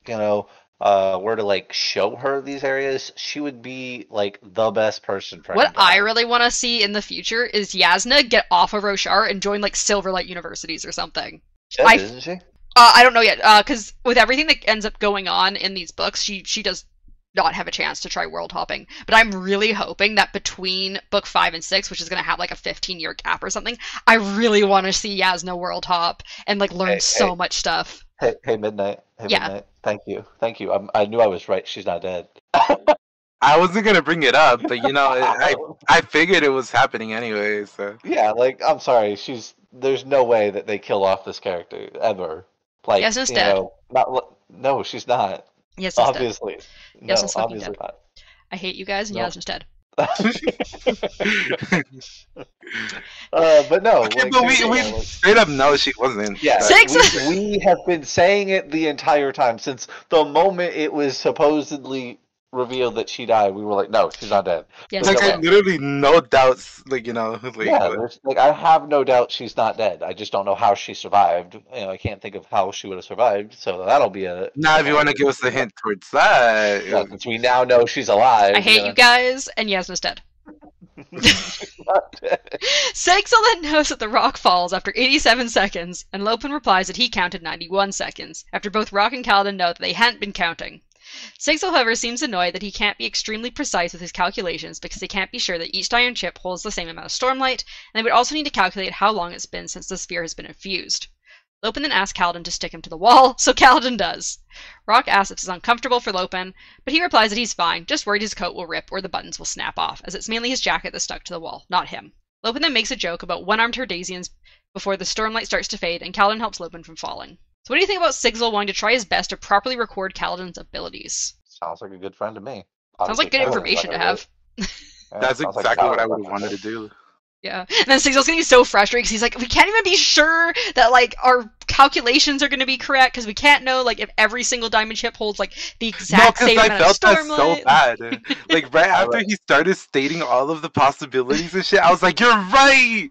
were to show her these areas, she would be the best person for what I really want to see in the future is Yasna get off of Roshar and join Silverlight universities or something. Isn't she? I don't know yet, because with everything that ends up going on in these books, she does not have a chance to try world hopping. But I'm really hoping that between book 5 and 6, which is going to have a 15-year gap or something, I really want to see Yasna world hop and learn so much stuff. Hey, Midnight. Midnight. Thank you. I knew I was right. She's not dead. I wasn't gonna bring it up, but I figured it was happening anyway. So yeah, I'm sorry. There's no way that they kill off this character ever. Yasna's dead. No, she's not. Yes, obviously. Dead. No, Yasna's obviously dead. not. I hate you guys, and Yasna's dead. But no. Okay, but we straight up know she wasn't. Yeah, Six. We have been saying it the entire time since the moment it was supposedly revealed that she died. We were like, no, she's not dead. Yes, I literally no doubts. I have no doubt she's not dead. I just don't know how she survived. I can't think of how she would have survived. So that'll be a. Now, if you want to give us a hint towards that, since we now know she's alive. I hate you guys, and Yasna's dead. Saxel then knows that the rock falls after 87 seconds, and Lopin replies that he counted 91 seconds, after both Rock and Kaladin know that they hadn't been counting. Saxel, however, seems annoyed that he can't be extremely precise with his calculations because they can't be sure that each diamond chip holds the same amount of stormlight, and they would also need to calculate how long it's been since the sphere has been infused. Lopin then asks Kaladin to stick him to the wall, so Kaladin does. Rock asks if it's uncomfortable for Lopin, but he replies that he's fine, just worried his coat will rip or the buttons will snap off, as it's mainly his jacket that's stuck to the wall, not him. Lopin then makes a joke about one-armed Herdasians before the stormlight starts to fade, and Kaladin helps Lopin from falling. So what do you think about Sigzil wanting to try his best to properly record Kaladin's abilities? Sounds like a good friend to me. Sounds like good information to have. That's exactly what I would have wanted to do. Yeah, and then Sigzil's gonna be so frustrated because he's like, we can't even be sure that our calculations are gonna be correct because we can't know if every single diamond chip holds the exact same amount of stormlight. I felt that so bad. Right after he started stating all of the possibilities and shit, I was like, you're right.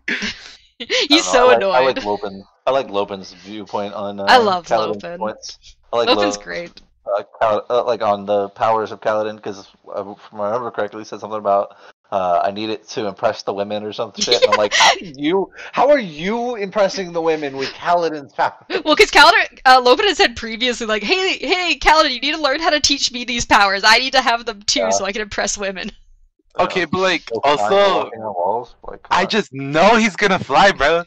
He's so annoyed. I like Lopin. I like Lopin's viewpoint on I love Kaladin's Lopin. points. I like Lopin's great. like on the powers of Kaladin, because if I remember correctly, he said something about I need it to impress the women or some shit, and I'm like, how are you impressing the women with Kaladin's power? Well, because Lopin had said previously, like, hey, Kaladin, you need to learn how to teach me these powers. I need to have them too, so I can impress women. Okay, but like, also, like, I just know he's gonna fly, bro.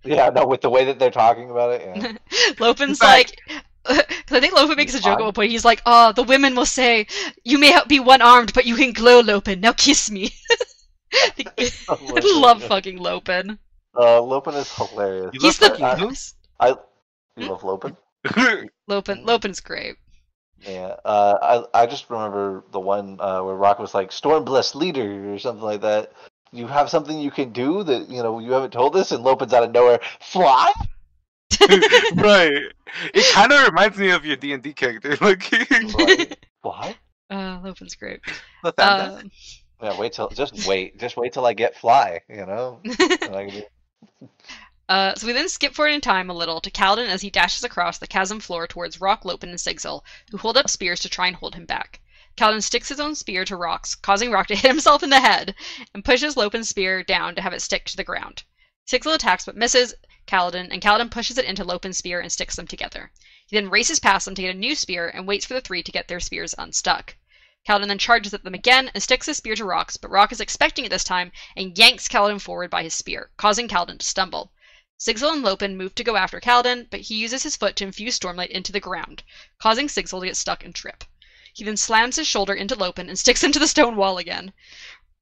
Yeah, no, with the way that they're talking about it, yeah. Lopin's like, because I think Lopin makes a joke at one point. He's like, "Oh, the women will say, you may be one-armed, but you can glow, Lopin. Now kiss me." I love fucking Lopin. Lopin is hilarious. He's the best. You love Lopin? Lopin's great. Yeah, I just remember the one where Rock was like, Stormblessed leader, or something like that. You have something you can do that, you haven't told us, and Lopin's out of nowhere, fly? Right. It kind of reminds me of your D&D character. Like, What? Lopin's great. Yeah, just wait till I get fly, So we then skip forward in time a little to Kaladin as he dashes across the chasm floor towards Rock, Lopin, and Sigzil, who hold up spears to try and hold him back. Kaladin sticks his own spear to Rock's, causing Rock to hit himself in the head, and pushes Lopin's spear down to have it stick to the ground. Sigzil attacks but misses Kaladin, and Kaladin pushes it into Lopin's spear and sticks them together. He then races past them to get a new spear and waits for the three to get their spears unstuck. Kaladin then charges at them again and sticks his spear to Rock's, but Rock is expecting it this time and yanks Kaladin forward by his spear, causing Kaladin to stumble. Sigzil and Lopin move to go after Kaladin, but he uses his foot to infuse Stormlight into the ground, causing Sigzil to get stuck and trip. He then slams his shoulder into Lopin and sticks into the stone wall again.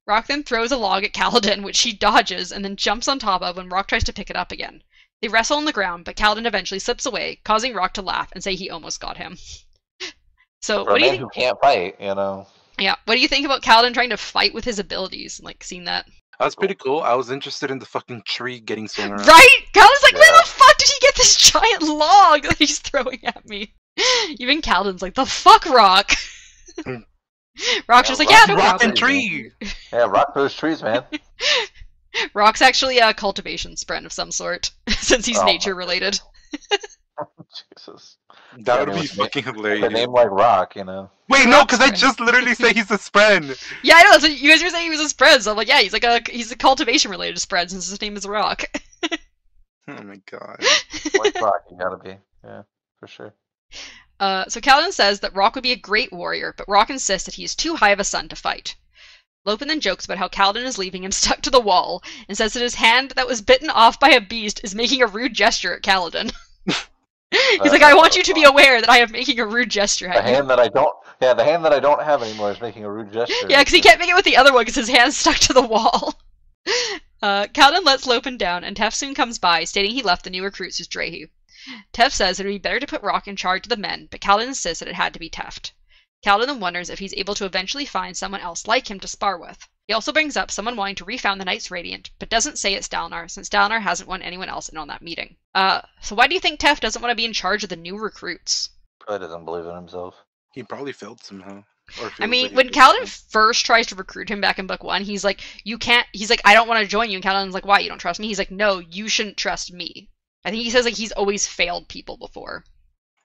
Rock then throws a log at Kaladin, which he dodges and then jumps on top of when Rock tries to pick it up again. They wrestle on the ground, but Kaladin eventually slips away, causing Rock to laugh and say he almost got him. So, what do you think? Who can't fight, Yeah, what do you think about Kaladin trying to fight with his abilities? Like, seeing that? That's pretty cool. I was interested in the fucking tree getting swung around. Right? Kaladin's like, where the fuck did he get this giant log that he's throwing at me? Even Kaladin's like, the fuck, Rock? Rock's just like, yeah, no problem. Rock and tree. Yeah, Rock throws trees, man. Rock's actually a cultivation sprint of some sort, since he's nature related. Jesus. That would be fucking hilarious. A name like Rock, Wait, no, because I just literally say he's a spread. Yeah, I know. That's what you guys were saying he was a spread, so I'm like, yeah, he's a cultivation related spread since his name is Rock. Oh my god. Like Rock, you gotta be. Yeah, for sure. So Kaladin says that Rock would be a great warrior, but Rock insists that he is too high of a son to fight. Lopin then jokes about how Kaladin is leaving him stuck to the wall, and says that his hand that was bitten off by a beast is making a rude gesture at Kaladin. He's like, I want you to be aware that I am making a rude gesture at you. The hand that I don't have anymore is making a rude gesture. Yeah, because he can't make it with the other one because his hand's stuck to the wall. Kaladin lets Lopin down, and Tef soon comes by, stating he left the new recruits with Drehu. Tef says it would be better to put Rock in charge of the men, but Kaladin insists that it had to be Teft. Kaladin then wonders if he's able to eventually find someone else like him to spar with. He also brings up someone wanting to refound the Knights Radiant, but doesn't say it's Dalinar, since Dalinar hasn't won anyone else in on that meeting. So why do you think Tef doesn't want to be in charge of the new recruits? Probably doesn't believe in himself. He probably failed somehow. I mean, when Kaladin first tries to recruit him back in book 1, he's like, I don't want to join you, and Kaladin's like, why, you don't trust me? He's like, no, you shouldn't trust me. I think he says, like, he's always failed people before.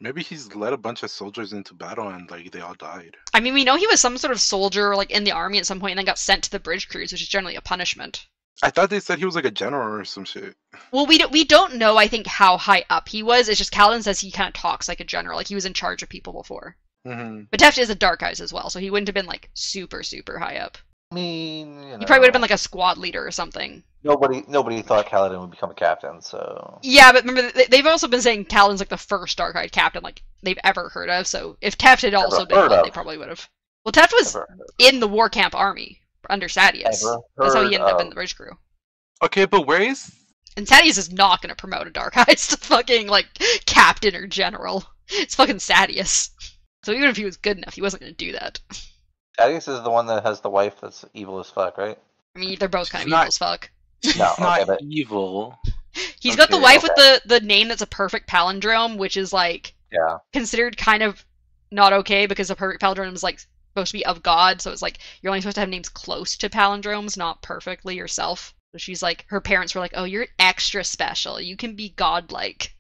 Maybe he's led a bunch of soldiers into battle and, like, they all died. I mean, we know he was some sort of soldier, like, in the army at some point and then got sent to the bridge crews, which is generally a punishment. I thought they said he was, like, a general or some shit. Well, we don't know, I think, how high up he was. It's just Kaladin says he kind of talks like a general, like he was in charge of people before. Mm-hmm. But Teft is a Dark Eyes as well, so he wouldn't have been, like, super, super high up. I mean, he probably would have been, like, a squad leader or something. Nobody thought Kaladin would become a captain, so... Yeah, but remember, they've also been saying Kaladin's, like, the first Dark-Eyed captain, like, they've ever heard of, so if Teft had also been one, they probably would have. Well, Teft was in the War Camp army under Sadeas. That's how he ended up in the Bridge Crew. Okay, but where is... And Sadeas is not going to promote a Dark Eyes to fucking, like, captain or general. It's fucking Sadeas. So even if he was good enough, he wasn't going to do that. Sadeas is the one that has the wife that's evil as fuck, right? I mean, they're both kind of evil as fuck. No, not evil. He's got the wife with the name that's a perfect palindrome, which is, like, considered kind of not okay because a perfect palindrome is, like, supposed to be of God, so it's like you're only supposed to have names close to palindromes, not perfectly yourself. So she's like, her parents were like, "Oh, you're extra special. You can be godlike."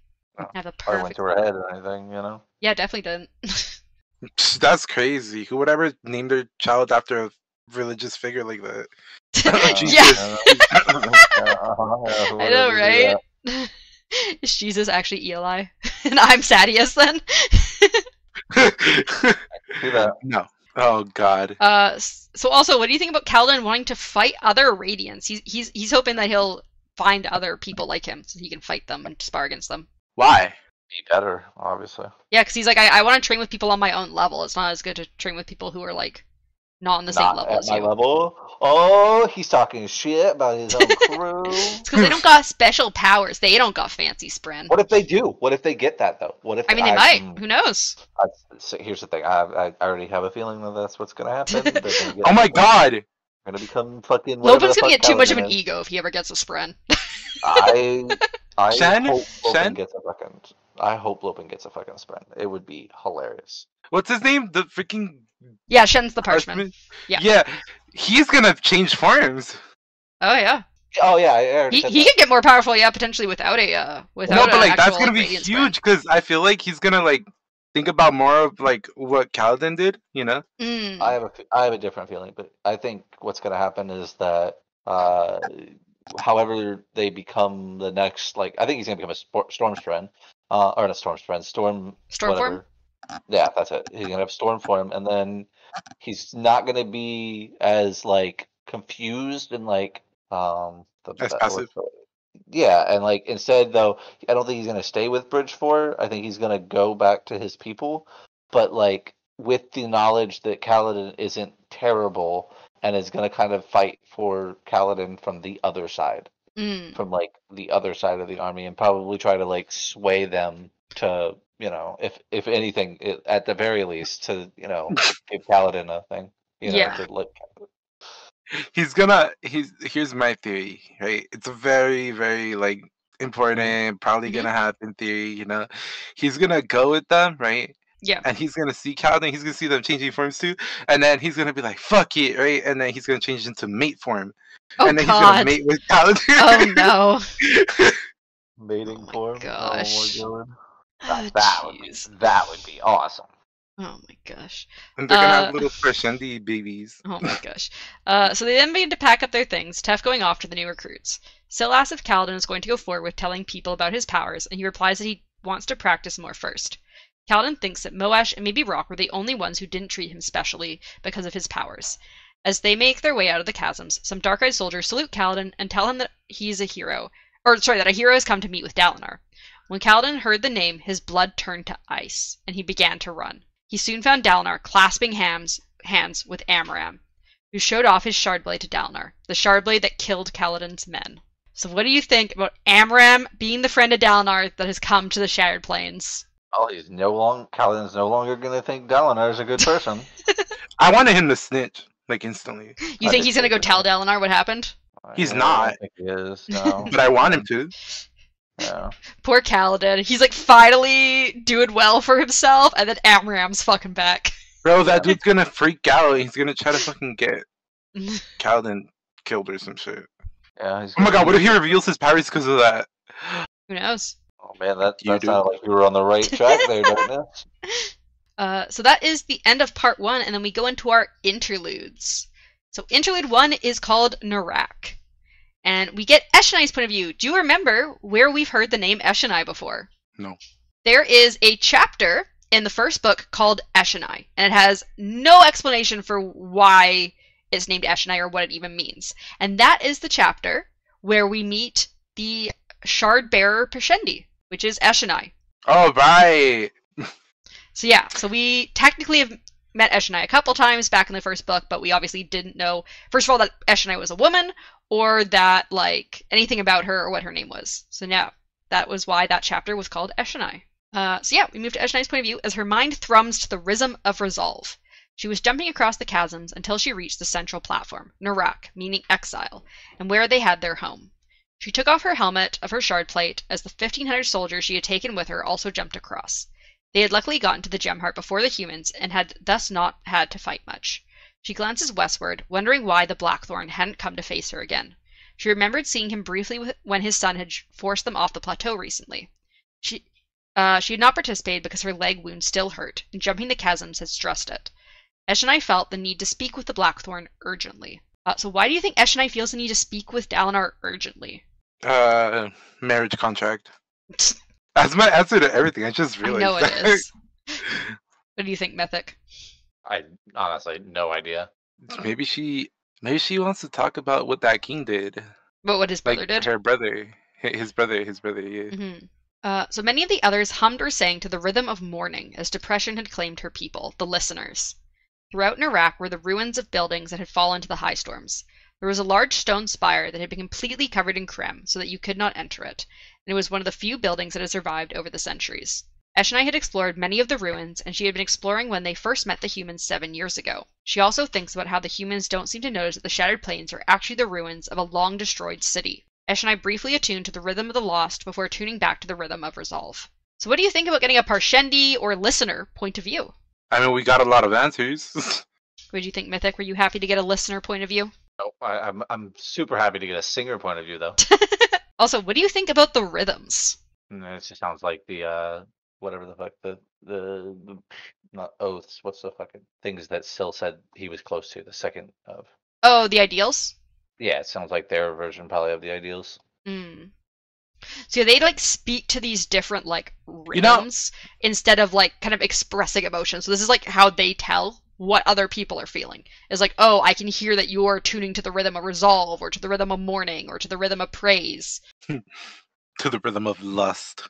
Have a I went perfect. to her head or anything, you know. Yeah, definitely didn't. That's crazy. Who would ever name their child after a religious figure like that? Yeah. Who I would know, ever do right? that? Is Jesus actually Eli? And I'm Sadius then? Do that. No. Oh God. So also, what do you think about Kaladin wanting to fight other Radiants? He's hoping that he'll find other people like him so he can fight them and spar against them. Why? Be better, obviously. Yeah, because he's like, I want to train with people on my own level. It's not as good to train with people who are like not on the same Not level at as my you. level. Oh, he's talking shit about his own crew. It's because they don't got special powers. They don't got fancy sprint. What if they do? What if they get that though? What if I mean, they might. Who knows? So here's the thing. I already have a feeling that that's what's gonna happen. They're gonna get Oh my God. They're gonna become fucking. whatever Lopun's the gonna fuck get too much of Kaladin an is. ego if he ever gets a sprint. I Shen? hope Shen? Lopin gets a fucking. I hope Lopin gets a fucking sprint. It would be hilarious. What's his name? The freaking Yeah, Shen's the parchment. Parchment? Yeah. Yeah. He's gonna change forms. Oh yeah. Oh yeah, I already He said he that. could get more powerful, yeah, potentially without a without No, but an like that's actual, gonna like, be Radiant sprint. huge because I feel like he's gonna like think about more of like what Kaladin did, you know? Mm. I have a different feeling, but I think what's gonna happen is that however they become the next, like I think he's gonna become a storm strand, or not a storm strand, storm Storm form? whatever. Yeah, that's it. He's gonna have storm form, and then he's not gonna be as like confused and like As passive. yeah, and like instead though, I don't think he's gonna stay with Bridge 4. I think he's gonna go back to his people, but like with the knowledge that Kaladin isn't terrible and is gonna kind of fight for Kaladin from the other side, Mm. from like the other side of the army, and probably try to like sway them to, you know, if anything, at the very least, to, you know, give Kaladin a thing, you know, Yeah. to like. Here's my theory, right? It's a very, very like important, probably Mhm. gonna happen theory, you know. He's gonna go with them, right? Yeah. And he's gonna see Kaladin, he's gonna see them changing forms too, and then he's gonna be like, fuck it, right? And then he's gonna change into mate form. Oh and then he's gonna God. mate with Kaladin. Oh no. Mating form. Gosh. Oh my Oh, god. That would be awesome. Oh my gosh. And they're gonna have little Frashendi babies. Oh my gosh. So they then begin to pack up their things, Tef going off to the new recruits. Syl asks if Kaladin is going to go forward with telling people about his powers, and he replies that he wants to practice more first. Kaladin thinks that Moash and maybe Rock were the only ones who didn't treat him specially because of his powers. As they make their way out of the chasms, some dark-eyed soldiers salute Kaladin and tell him that he's a hero, that a hero has come to meet with Dalinar. When Kaladin heard the name, his blood turned to ice, and he began to run. He soon found Dalinar clasping hands with Amram, who showed off his Shardblade to Dalinar, the Shardblade that killed Kaladin's men. So what do you think about Amram being the friend of Dalinar that has come to the Shattered Plains? Oh, Kaladin's no longer gonna think Dalinar is a good person. I wanted him to snitch, like instantly. You think he's gonna go tell Dalinar what happened? He's I not. don't think he is, no. But I want him to. Yeah. Poor Kaladin. He's like finally doing well for himself, and then Amram's fucking back. Bro, that dude's gonna freak out. He's gonna try to fucking get Kaladin killed or some shit. Yeah. Oh my god, what if he reveals his powers because of that? Who knows? Oh man, that You sounded do. like you were on the right track there, Darkness. So that is the end of part 1, and then we go into our interludes. So interlude 1 is called Narak. And we get Eshonai's point of view. Do you remember where we've heard the name Eshonai before? No. There is a chapter in the first book called Eshonai, and it has no explanation for why it's named Eshonai or what it even means. And that is the chapter where we meet the shard bearer Pashendi, which is Eshonai. Oh, right. So yeah, so we technically have met Eshonai a couple times back in the first book, but we obviously didn't know, first of all, that Eshonai was a woman, or that, like, anything about her or what her name was. So now, that was why that chapter was called Eshonai. So yeah, we move to Eshonai's point of view as her mind thrums to the rhythm of resolve. She was jumping across the chasms until she reached the central platform, Narak, meaning exile, and where they had their home. She took off her helmet of her shard plate as the 1,500 soldiers she had taken with her also jumped across. They had luckily gotten to the Gemheart before the humans and had thus not had to fight much. She glances westward, wondering why the Blackthorn hadn't come to face her again. She remembered seeing him briefly when his son had forced them off the plateau recently. She had not participated because her leg wound still hurt, and jumping the chasms had stressed it. Eshonai felt the need to speak with the Blackthorn urgently. So why do you think Eshonai feels the need to speak with Dalinar urgently? Marriage contract. That's my answer to everything. I just realized. I know it is. What do you think, Mythic? I honestly no idea. Maybe she wants to talk about what that king did. But what his brother did? Her brother. His brother, yeah. Mm-hmm. So many of the others hummed or sang to the rhythm of mourning as depression had claimed her people, the listeners. Throughout Narak were the ruins of buildings that had fallen to the high storms. There was a large stone spire that had been completely covered in crem so that you could not enter it, and it was one of the few buildings that had survived over the centuries. Eshonai had explored many of the ruins, and she had been exploring when they first met the humans 7 years ago. She also thinks about how the humans don't seem to notice that the Shattered Plains are actually the ruins of a long-destroyed city. Eshonai briefly attuned to the rhythm of the lost before tuning back to the rhythm of resolve. So what do you think about getting a Parshendi or listener point of view? I mean, we got a lot of answers. What did you think, Mythic? Were you happy to get a listener point of view? Oh, I'm super happy to get a singer point of view, though. Also, what do you think about the rhythms? It just sounds like the whatever the fuck the not oaths. What's the fucking things that Syl said he was close to? The second of. Oh, the ideals? Yeah, it sounds like their version probably of the ideals. So they speak to these different rhythms instead of kind of expressing emotions. So this is how they tell what other people are feeling. It's like, oh, I can hear that you're tuning to the rhythm of resolve, or to the rhythm of mourning, or to the rhythm of praise. To the rhythm of lust.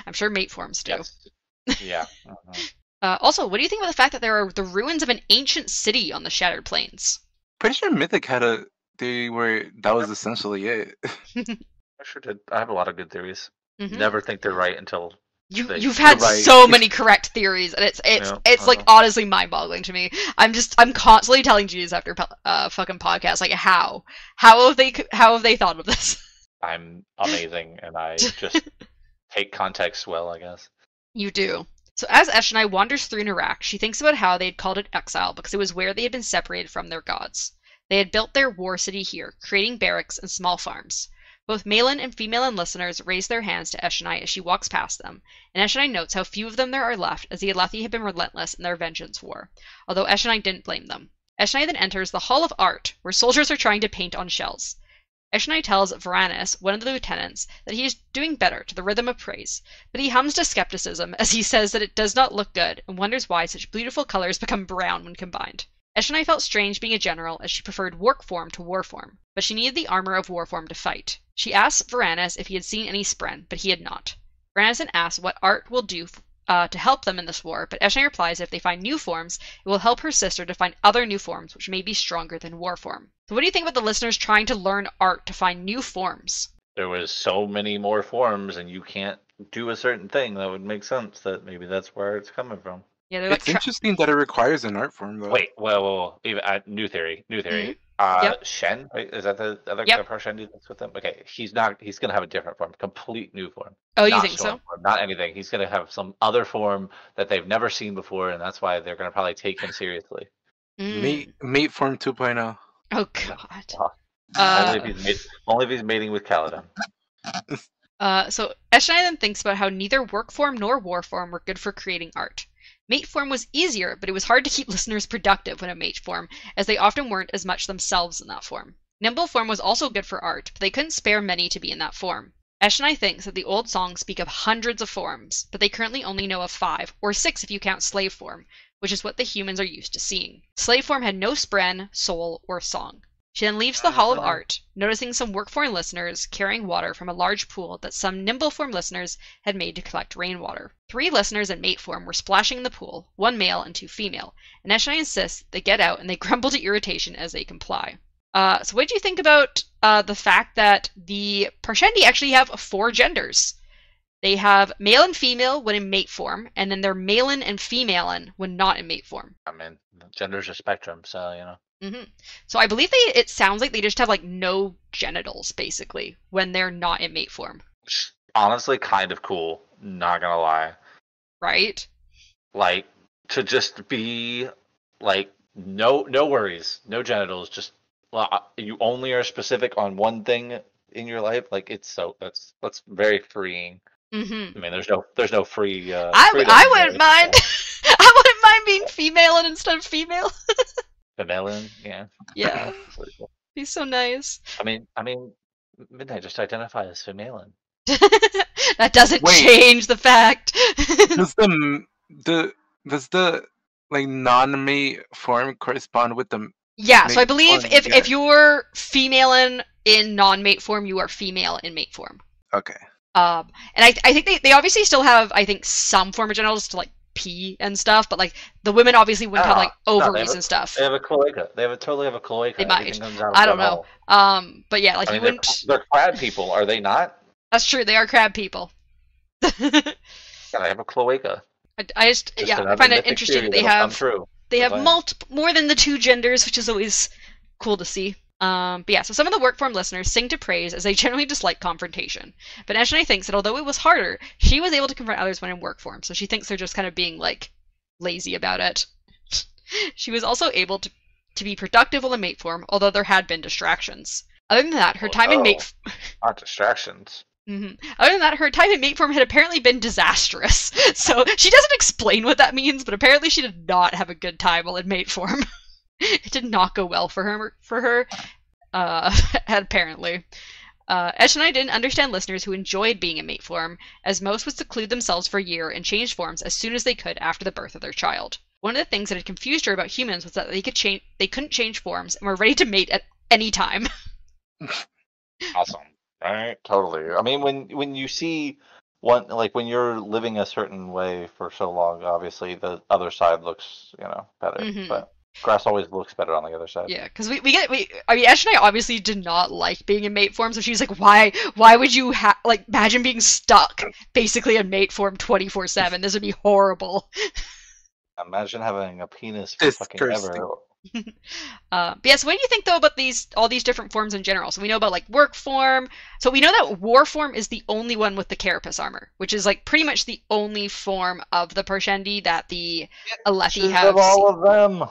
I'm sure mate forms do. Yes. Yeah. Also, what do you think about the fact that there are the ruins of an ancient city on the Shattered Plains? Pretty sure Mythic had a theory where that was essentially it. I sure did. I have a lot of good theories. Mm-hmm. Never think they're right until you've had so many correct theories, and it's honestly mind-boggling to me. I'm constantly telling Jews after fucking podcasts how have they thought of this? I'm amazing, and I just take context well, I guess. You do. So as Eshonai wanders through Narak, she thinks about how they had called it exile because it was where they had been separated from their gods. They had built their war city here, creating barracks and small farms. Both Malin and female listeners raise their hands to Eshonai as she walks past them, and Eshonai notes how few of them there are left, as the Alethi had been relentless in their vengeance war, although Eshonai didn't blame them. Eshonai then enters the Hall of Art, where soldiers are trying to paint on shells. Eshonai tells Varanus, one of the lieutenants, that he is doing better to the rhythm of praise, but he hums to skepticism as he says that it does not look good and wonders why such beautiful colors become brown when combined. Eshonai felt strange being a general as she preferred work form to war form, but she needed the armor of war form to fight. She asks Varanus if he had seen any spren, but he had not. Varanus then asks what art will do to help them in this war, but Eshonai replies that if they find new forms, it will help her sister to find other new forms which may be stronger than war form. So what do you think about the listeners trying to learn art to find new forms? There was so many more forms, and you can't do a certain thing. That would make sense. That maybe that's where it's coming from. Yeah, it's interesting that it requires an art form, though. Wait, well, even new theory. Mm-hmm. Yep. Shen, right? Is that the other Parshendi that's with him? Okay, he's gonna have a different form, complete new form. Oh, you think so? Form, not anything. He's gonna have some other form that they've never seen before, and that's why they're gonna probably take him seriously. Mate form 2.0. Oh God. Only if he's mating with Kaladin. So Eshonai then thinks about how neither work form nor war form were good for creating art. Mate form was easier, but it was hard to keep listeners productive when a mate form, as they often weren't as much themselves in that form. Nimble form was also good for art, but they couldn't spare many to be in that form. Eshonai thinks that the old songs speak of hundreds of forms, but they currently only know of 5, or 6 if you count slave form, which is what the humans are used to seeing. Slave form had no spren, soul, or song. She then leaves the Hall of Art, noticing some work form listeners carrying water from a large pool that some nimble form listeners had made to collect rainwater. 3 listeners in mate form were splashing in the pool, 1 male and 2 female, and Eshonai insists they get out and they grumble to irritation as they comply. So what do you think about the fact that the Parshendi actually have 4 genders? They have male and female when in mate form, and then they're malen and femalen when not in mate form. I mean, gender's a spectrum, so, you know. Mm-hmm. So I believe it sounds like they just have no genitals, basically, when they're not in mate form. Honestly, kind of cool, not gonna lie. Right? To just be, no worries, no genitals, just you only are specific on one thing in your life. Like that's very freeing. Mm-hmm. I mean, there's no free. I wouldn't mind. I wouldn't mind being female and instead of female. Female, yeah. Yeah. He's so nice. I mean, Midnight, just identify as female. That doesn't change the fact. Does the like non-mate form correspond with the? Yeah, so I believe if you're female in non-mate form, you are female in mate form. Okay. And I think they obviously still have, I think, some form of genitals to like pee and stuff, but like the women obviously wouldn't have like ovaries and stuff. They have a cloaca. They totally have a cloaca. They might. I don't know. But yeah, like you wouldn't. They're crab people, are they not? That's true. They are crab people. Yeah, they have a cloaca. I find it interesting that they have more than the two genders, which is always cool to see. But yeah, so some of the work form listeners sing to praise as they generally dislike confrontation. But Eshonai thinks that although it was harder, she was able to confront others when in work form, so she thinks they're just kind of being, like, lazy about it. She was also able to be productive while in mate form, although there had been distractions. Other than that, her time in mate... Not distractions. Mm-hmm. Other than that, her time in mate form had apparently been disastrous. So she doesn't explain what that means, but apparently she did not have a good time while in mate form. It did not go well for her, apparently. Eshonai didn't understand listeners who enjoyed being in mate form, as most would seclude themselves for a year and change forms as soon as they could after the birth of their child. One of the things that had confused her about humans was that they couldn't change forms and were ready to mate at any time. Awesome, right? Totally. I mean, when you see one, like when you're living a certain way for so long, obviously the other side looks, better, Mm-hmm. but grass always looks better on the other side. Yeah, because I mean, Eshonai obviously did not like being in mate form, so she's like, why would you imagine being stuck basically in mate form 24/7? This would be horrible. Imagine having a penis for fucking ever. But yeah, so what do you think though about all these different forms in general? So we know about like work form. So we know that war form is the only one with the carapace armor, which is like pretty much the only form of the Parshendi that the Alethi have. All of them.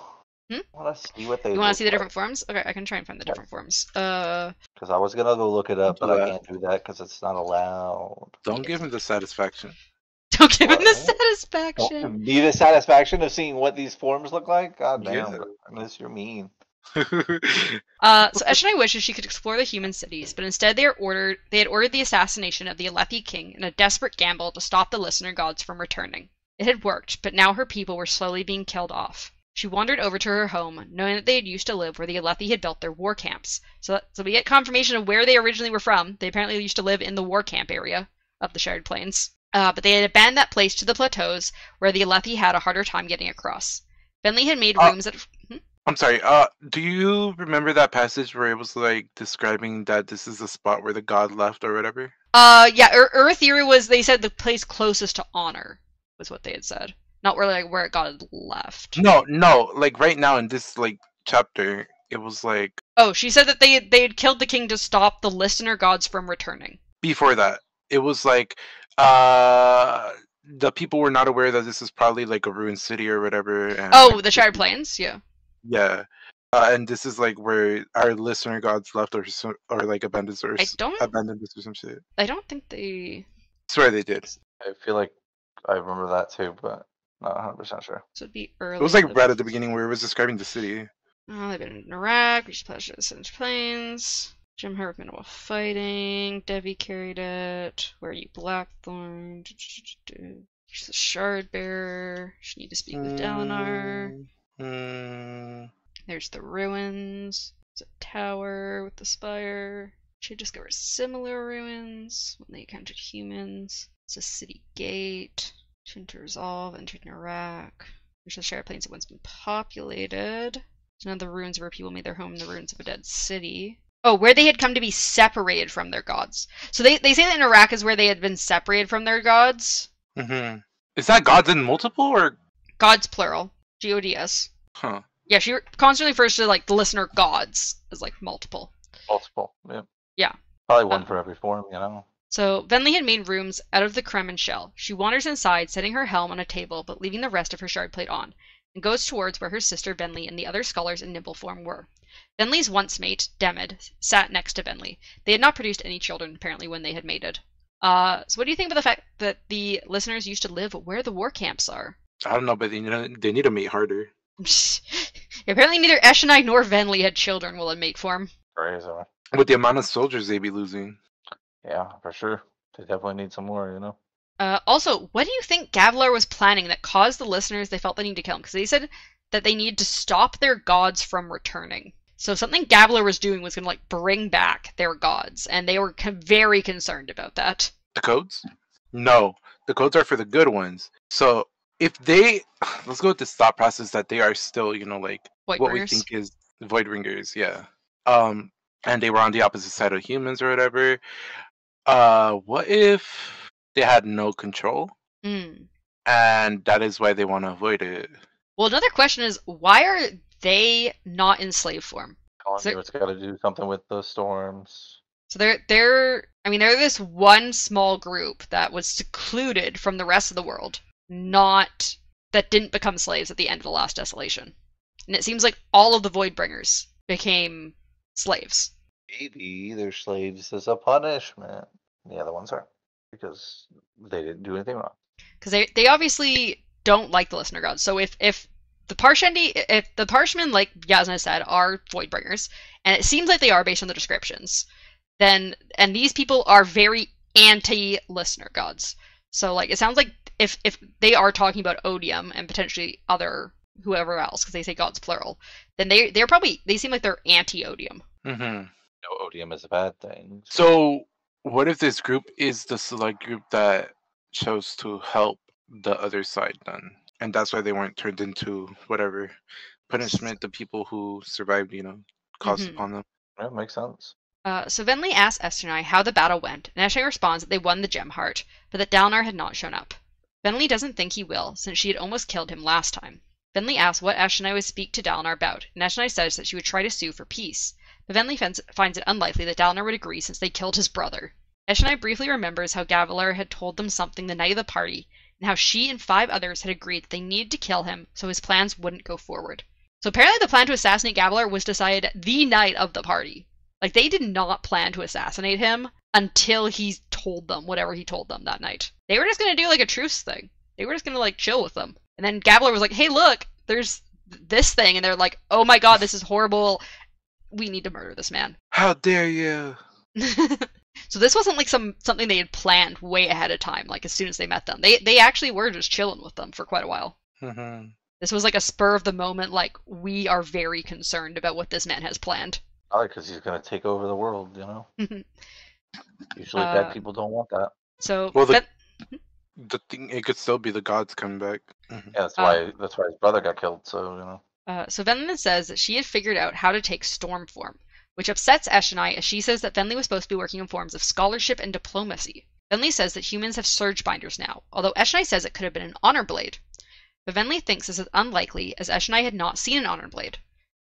I want to see what they. You want to see the different forms? Okay, I can try and find the different forms. Because I was gonna go look it up, but I can't do that because it's not allowed. Don't give him the satisfaction. Don't give him the satisfaction. Don't be the satisfaction of seeing what these forms look like. God damn, unless you're mean. So Eshonai wishes she could explore the human cities, but instead they had ordered the assassination of the Alethi king in a desperate gamble to stop the listener gods from returning. It had worked, but now her people were slowly being killed off. She wandered over to her home, knowing that they had used to live where the Alethi had built their war camps. So we get confirmation of where they originally were from. They apparently used to live in the war camp area of the Shared Plains. But they had abandoned that place to the plateaus, where the Alethi had a harder time getting across. Bentley had made rooms that... I'm sorry, do you remember that passage where it was, like, describing that this is the spot where the god left or whatever? Yeah, Earthira was, they said, the place closest to honor, was what they had said. Not where God left. No, like, right now in this, like, chapter, it was, like... Oh, she said that they had killed the king to stop the listener gods from returning. Before that, it was, like, the people were not aware that this is probably, like, a ruined city or whatever. And, the Shared Plains, yeah. Yeah. And this is like where our listener gods left or like abandoned us or some shit. I don't think they... I swear they did. I feel like I remember that too, but not 100% sure. So it'd be early. It was like right at the beginning where it was describing the city. They've been in Iraq, reached pleasure the Singe Plains. Jim Herb minimal fighting. Devi carried it. Where are you, Blackthorn? She's the Shardbearer. She need to speak with Dalinar. There's the ruins. There's a tower with the spire. She discovers similar ruins when they encountered humans. It's a city gate. To resolve, entered in Iraq. There's the Shared Plains that once been populated. There's another ruins where people made their home in the ruins of a dead city. Oh, where they had come to be separated from their gods. So they say that in Iraq is where they had been separated from their gods. Mm-hmm. Is that gods in multiple or? Gods plural. Gods. Huh. Yeah, she constantly refers to like the listener gods as like multiple. Multiple, yeah. Yeah. Probably one for every form, So Venli had made rooms out of the Kremen shell. She wanders inside, setting her helm on a table, but leaving the rest of her shard plate on, and goes towards where her sister Venli and the other scholars in Nimble form were. Venli's once mate, Demid, sat next to Venli. They had not produced any children, apparently, when they had mated. So what do you think about the fact that the listeners used to live where the war camps are? I don't know, but they need to mate harder. Apparently neither Eshonai nor Venli had children while in mate form. Crazy. With the amount of soldiers they'd be losing. Yeah, for sure. They definitely need some more, you know? Also, what do you think Gavilar was planning that caused the listeners they felt they needed to kill him? Because they said that they needed to stop their gods from returning. So something Gavilar was doing was going to like bring back their gods, and they were very concerned about that. The codes? No, the codes are for the good ones. So if they, let's go with this thought process that they are still, you know, like what we think is Voidbringers, yeah. And they were on the opposite side of humans or whatever. What if they had no control? And that is why they want to avoid it. Well, another question is, why are they not in slave form? It's got to do something with the storms. So they're this one small group that was secluded from the rest of the world, that didn't become slaves at the end of the last desolation. And it seems like all of the Voidbringers became slaves. Maybe they're slaves as a punishment. The other ones are, because they didn't do anything wrong. Because they obviously don't like the listener gods. So if the Parshmen, like Yasna said, are Voidbringers, and it seems like they are based on the descriptions, and these people are very anti-listener gods. So like it sounds like if they are talking about Odium and potentially whoever else, because they say gods plural, then they seem like they're anti-Odium. Mm-hmm. No, Odium is a bad thing. So what if this group is the select group that chose to help the other side then? And that's why they weren't turned into whatever punishment the people who survived, you know, caused upon them. Yeah, makes sense. So Venli asks Eshonai how the battle went, and Eshonai responds that they won the gem heart, but that Dalinar had not shown up. Venli doesn't think he will, since she had almost killed him last time. Venli asks what Eshonai would speak to Dalinar about, and Eshonai says that she would try to sue for peace. But Venli finds it unlikely that Dalinar would agree since they killed his brother. Eshonai briefly remembers how Gavilar had told them something the night of the party, and how she and 5 others had agreed that they needed to kill him so his plans wouldn't go forward. So apparently the plan to assassinate Gavilar was decided the night of the party. Like, they did not plan to assassinate him until he told them whatever he told them that night. They were just going to do, like, a truce thing. They were just going to, like, chill with them. And then Gavilar was like, hey, look, there's this thing. And they're like, oh my god, this is horrible. We need to murder this man. How dare you? So this wasn't, like, something they had planned way ahead of time, like, as soon as they met them. They actually were just chilling with them for quite a while. Mm-hmm. This was, like, a spur of the moment, like, we are very concerned about what this man has planned. Probably because he's going to take over the world, you know? Usually bad people don't want that. So, well, the thing, it could still be the gods coming back. Mm-hmm. Yeah, that's why his brother got killed, so, you know. So Venli says that she had figured out how to take storm form, which upsets Eshonai as she says that Venli was supposed to be working in forms of scholarship and diplomacy. Venli says that humans have surge binders now, although Eshonai says it could have been an honor blade. But Venli thinks this is unlikely, as Eshonai had not seen an honor blade.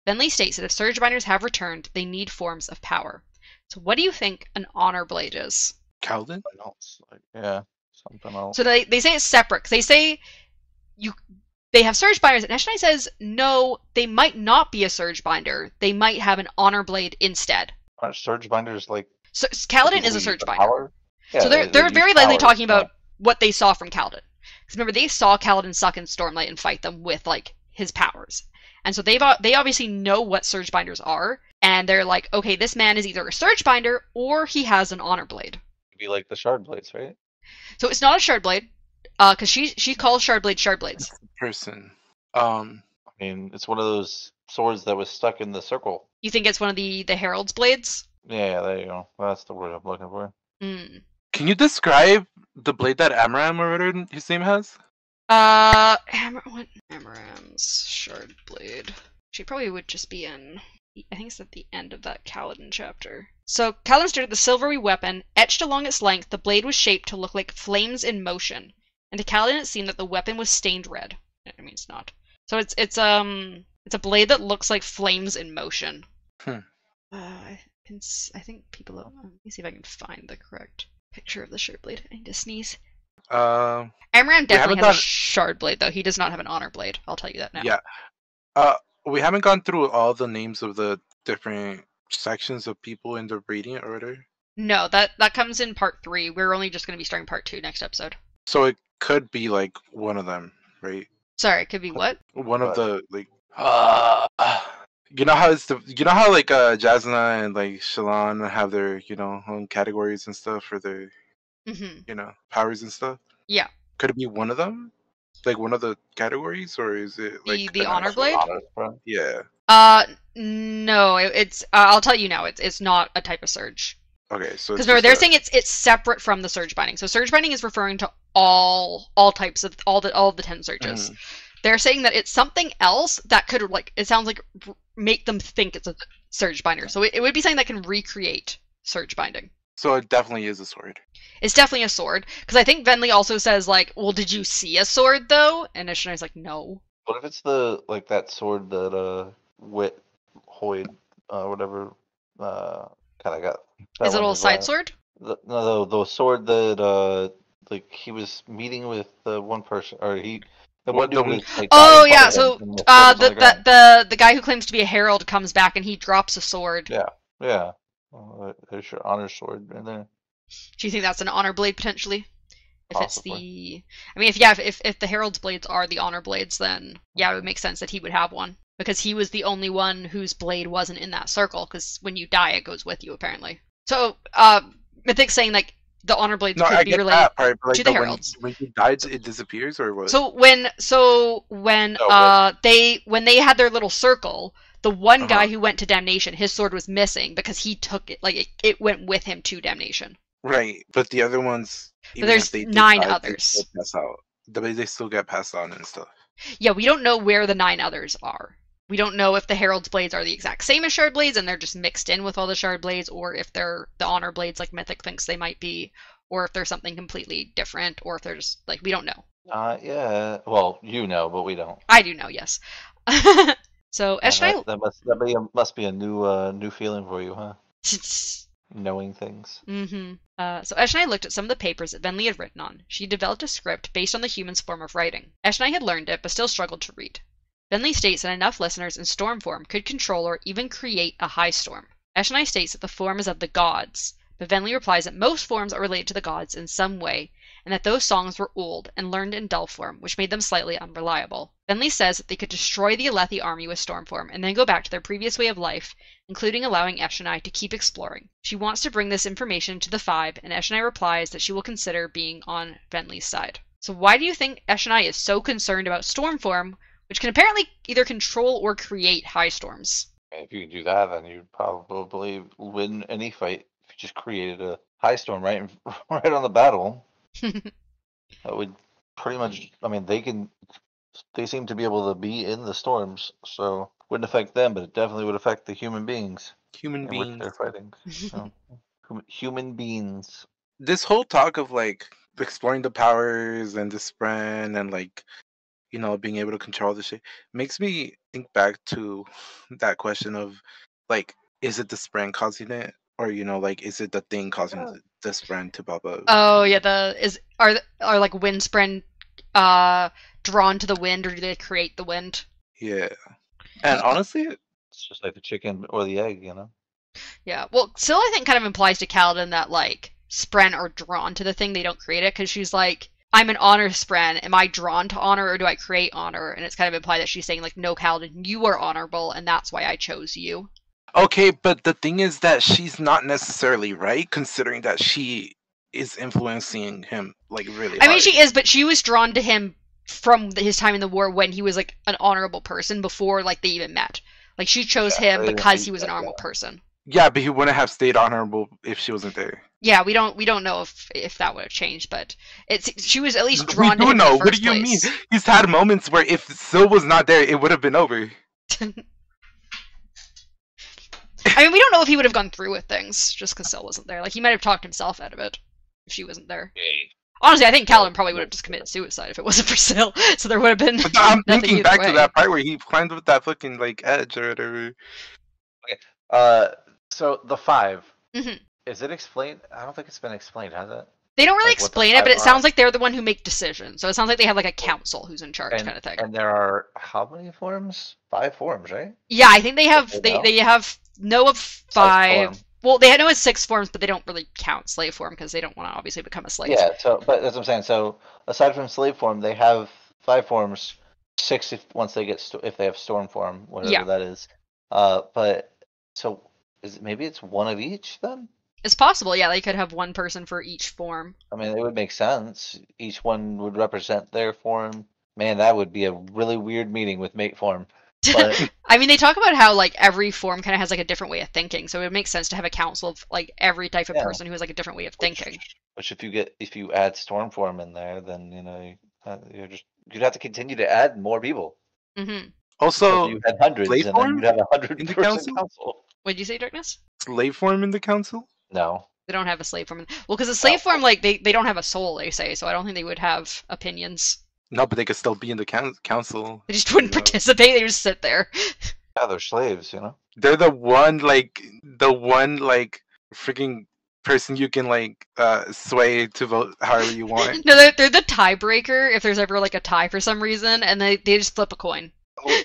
Venli states that if surge binders have returned, they need forms of power. So what do you think an honor blade is? Kaladin? Yeah, something else. So they say it's separate, because they say they have surge binders, and Eshonai says, no, they might not be a surge binder. They might have an honor blade instead. Aren't surge binders like... So Kaladin is a surge binder. Yeah, so they're very likely talking about what they saw from Kaladin. Because remember, they saw Kaladin suck in Stormlight and fight them with, like, his powers. And so they obviously know what surge binders are, and they're like, okay, this man is either a surge binder or he has an honor blade. It'd be like the shard blades, right? So it's not a shard blade, because she calls shard blades shard blades. Person. I mean, it's one of those swords that was stuck in the circle. You think it's one of the Herald's blades? Yeah, there you go. That's the word I'm looking for. Can you describe the blade that Amaram or whatever his name has? Amaram's shard blade. She probably would just be in... I think it's at the end of that Kaladin chapter. So, Kaladin stared at the silvery weapon. Etched along its length, the blade was shaped to look like flames in motion. And to Kaladin it seemed that the weapon was stained red. I mean, it's not. So it's a blade that looks like flames in motion. I think people... Let me see if I can find the correct picture of the shard blade. I need to sneeze. Amaram definitely has a shard blade, though. He does not have an honor blade. I'll tell you that now. Yeah. We haven't gone through all the names of the different sections of people in the Radiant Order? No, that comes in part 3. We're only just going to be starting part 2 next episode. So it could be like one of them, right? Sorry, it could be what? One of the like. You know how like Jasna and like Shalon have their own categories and stuff for their powers and stuff. Yeah. Could it be one of them? Like one of the categories, or is it like the honor blade? Yeah. No, it's I'll tell you now. It's not a type of surge. Okay, so because remember they're saying it's separate from the surge binding. So surge binding is referring to all types of all the 10 surges. Mm-hmm. They're saying that it's something else that could it sounds like make them think it's a surge binder. So it would be something that can recreate surge binding. So it definitely is a sword. It's definitely a sword because I think Venli also says like, well, did you see a sword though? And Ishinai's like, no. What if it's that sword that Hoyd whatever kind of got? Is it a little side sword? The sword that he was meeting with one person, or he. Oh yeah, so the guy who claims to be a herald comes back and he drops a sword. Yeah. There's your honor sword in there. Do you think that's an honor blade potentially? If Possibly. if the herald's blades are the honor blades, then yeah, it would make sense that he would have one because he was the only one whose blade wasn't in that circle. Because when you die, it goes with you apparently. So Mythic's saying like. The honor blades could be related to the heralds. When he dies, it disappears, or what? So when they had their little circle, the one guy who went to damnation, his sword was missing because he took it. Like it went with him to damnation. Right, but the other ones. But there's 9 others. They still get passed on and stuff. Yeah, we don't know where the 9 others are. We don't know if the herald's blades are the exact same as shard blades and they're just mixed in with all the shard blades, or if they're the honor blades like Mythic thinks they might be, or if they're something completely different, or if they're just we don't know. Yeah. Well, you know, but we don't. I do know, yes. So Eshnai, that must be a new feeling for you, huh? Knowing things. Mm-hmm. So Eshnai looked at some of the papers that Venli had written on. She developed a script based on the human's form of writing. Eshnai had learned it, but still struggled to read. Venli states that enough listeners in storm form could control or even create a high storm. Eshnai states that the form is of the gods, but Venli replies that most forms are related to the gods in some way, and that those songs were old and learned in dull form, which made them slightly unreliable. Venli says that they could destroy the Alethi army with storm form and then go back to their previous way of life, including allowing Eshnai to keep exploring. She wants to bring this information to the 5, and Eshnai replies that she will consider being on Venli's side. So why do you think Eshnai is so concerned about storm form, which can apparently either control or create high storms? If you could do that, then you'd probably win any fight if you just created a high storm right on the battle. That would pretty much. I mean, they seem to be able to be in the storms, so it wouldn't affect them, but it definitely would affect the human beings. Human beings. Which they're fighting. So, human beings. This whole talk of exploring the powers and the spren and being able to control the shit makes me think back to that question of is it the spren causing it, or is it the thing causing the spren to pop up? Oh yeah, are wind spren drawn to the wind, or do they create the wind? Yeah, and honestly, it's just like the chicken or the egg, Yeah, well, Syl I think kind of implies to Kaladin that spren are drawn to the thing, they don't create it, because she's like, I'm an honor spren. Am I drawn to honor, or do I create honor? And it's kind of implied that she's saying no, Kaladin, you are honorable, and that's why I chose you. Okay, but the thing is that she's not necessarily right, considering that she is influencing him really hard. I mean, she is, but she was drawn to him from his time in the war when he was an honorable person before they even met. She chose him because he was an honorable person. Yeah, but he wouldn't have stayed honorable if she wasn't there. Yeah, we don't know if that would have changed, but she was at least drawn to him in the first What do you mean? He's had moments where if Syl was not there, it would have been over. I mean, we don't know if he would have gone through with things just because Syl wasn't there. He might have talked himself out of it if she wasn't there. Honestly, I think Kaladin probably would have just committed suicide if it wasn't for Syl. So there would have been. But I'm thinking back to that part where he climbed with that fucking edge or whatever. Okay. So the 5. Mm-hmm. Is it explained? I don't think it's been explained, has it? They don't really explain it, but it sounds like they're the one who make decisions. So it sounds like they have a council who's in charge, kind of thing. And there are how many forms? 5 forms, right? Yeah, I think they have. They have know of 5. Well, they know it's 6 forms, but they don't really count slave form because they don't want to obviously become a slave. Yeah, but that's what I'm saying. So aside from slave form, they have 5 forms, 6 once they get if they have storm form, whatever that is. But so maybe it's one of each then? It's possible, yeah. They could have one person for each form. I mean, it would make sense. Each one would represent their form. Man, that would be a really weird meeting with mate form. But I mean, they talk about how like every form kind of has like a different way of thinking, so it would make sense to have a council of like every type of person who has like a different way of thinking. Which if you add storm form in there, then you'd have to continue to add more people. Mm-hmm. Also, you had hundreds, and then you'd have 100-person council. What did you say, Darkness? Slave form in the council? No. They don't have a slave form. Well, because a slave form, like, they don't have a soul, they say, so I don't think they would have opinions. No, but they could still be in the council. They just wouldn't participate, they just sit there. Yeah, they're slaves, They're the one freaking person you can, sway to vote however you want. No, they're the tiebreaker if there's ever, like, a tie for some reason, and they just flip a coin.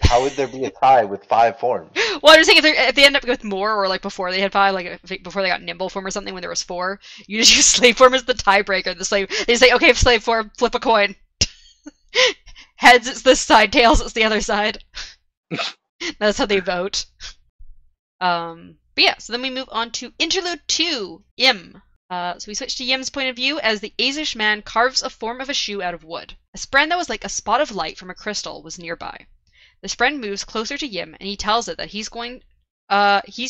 How would there be a tie with 5 forms? Well, I'm just saying if they end up with more, or like before they had 5, like before they got nimble form or something when there was 4, you just use slave form as the tiebreaker. They say, okay, slave form, flip a coin. Heads, it's this side. Tails, it's the other side. That's how they vote. But yeah, so then we move on to Interlude 2, Yim. So we switch to Yim's point of view as the Azish man carves a form of a shoe out of wood. A spren that was like a spot of light from a crystal was nearby. The spren moves closer to Yim, and he tells it that he's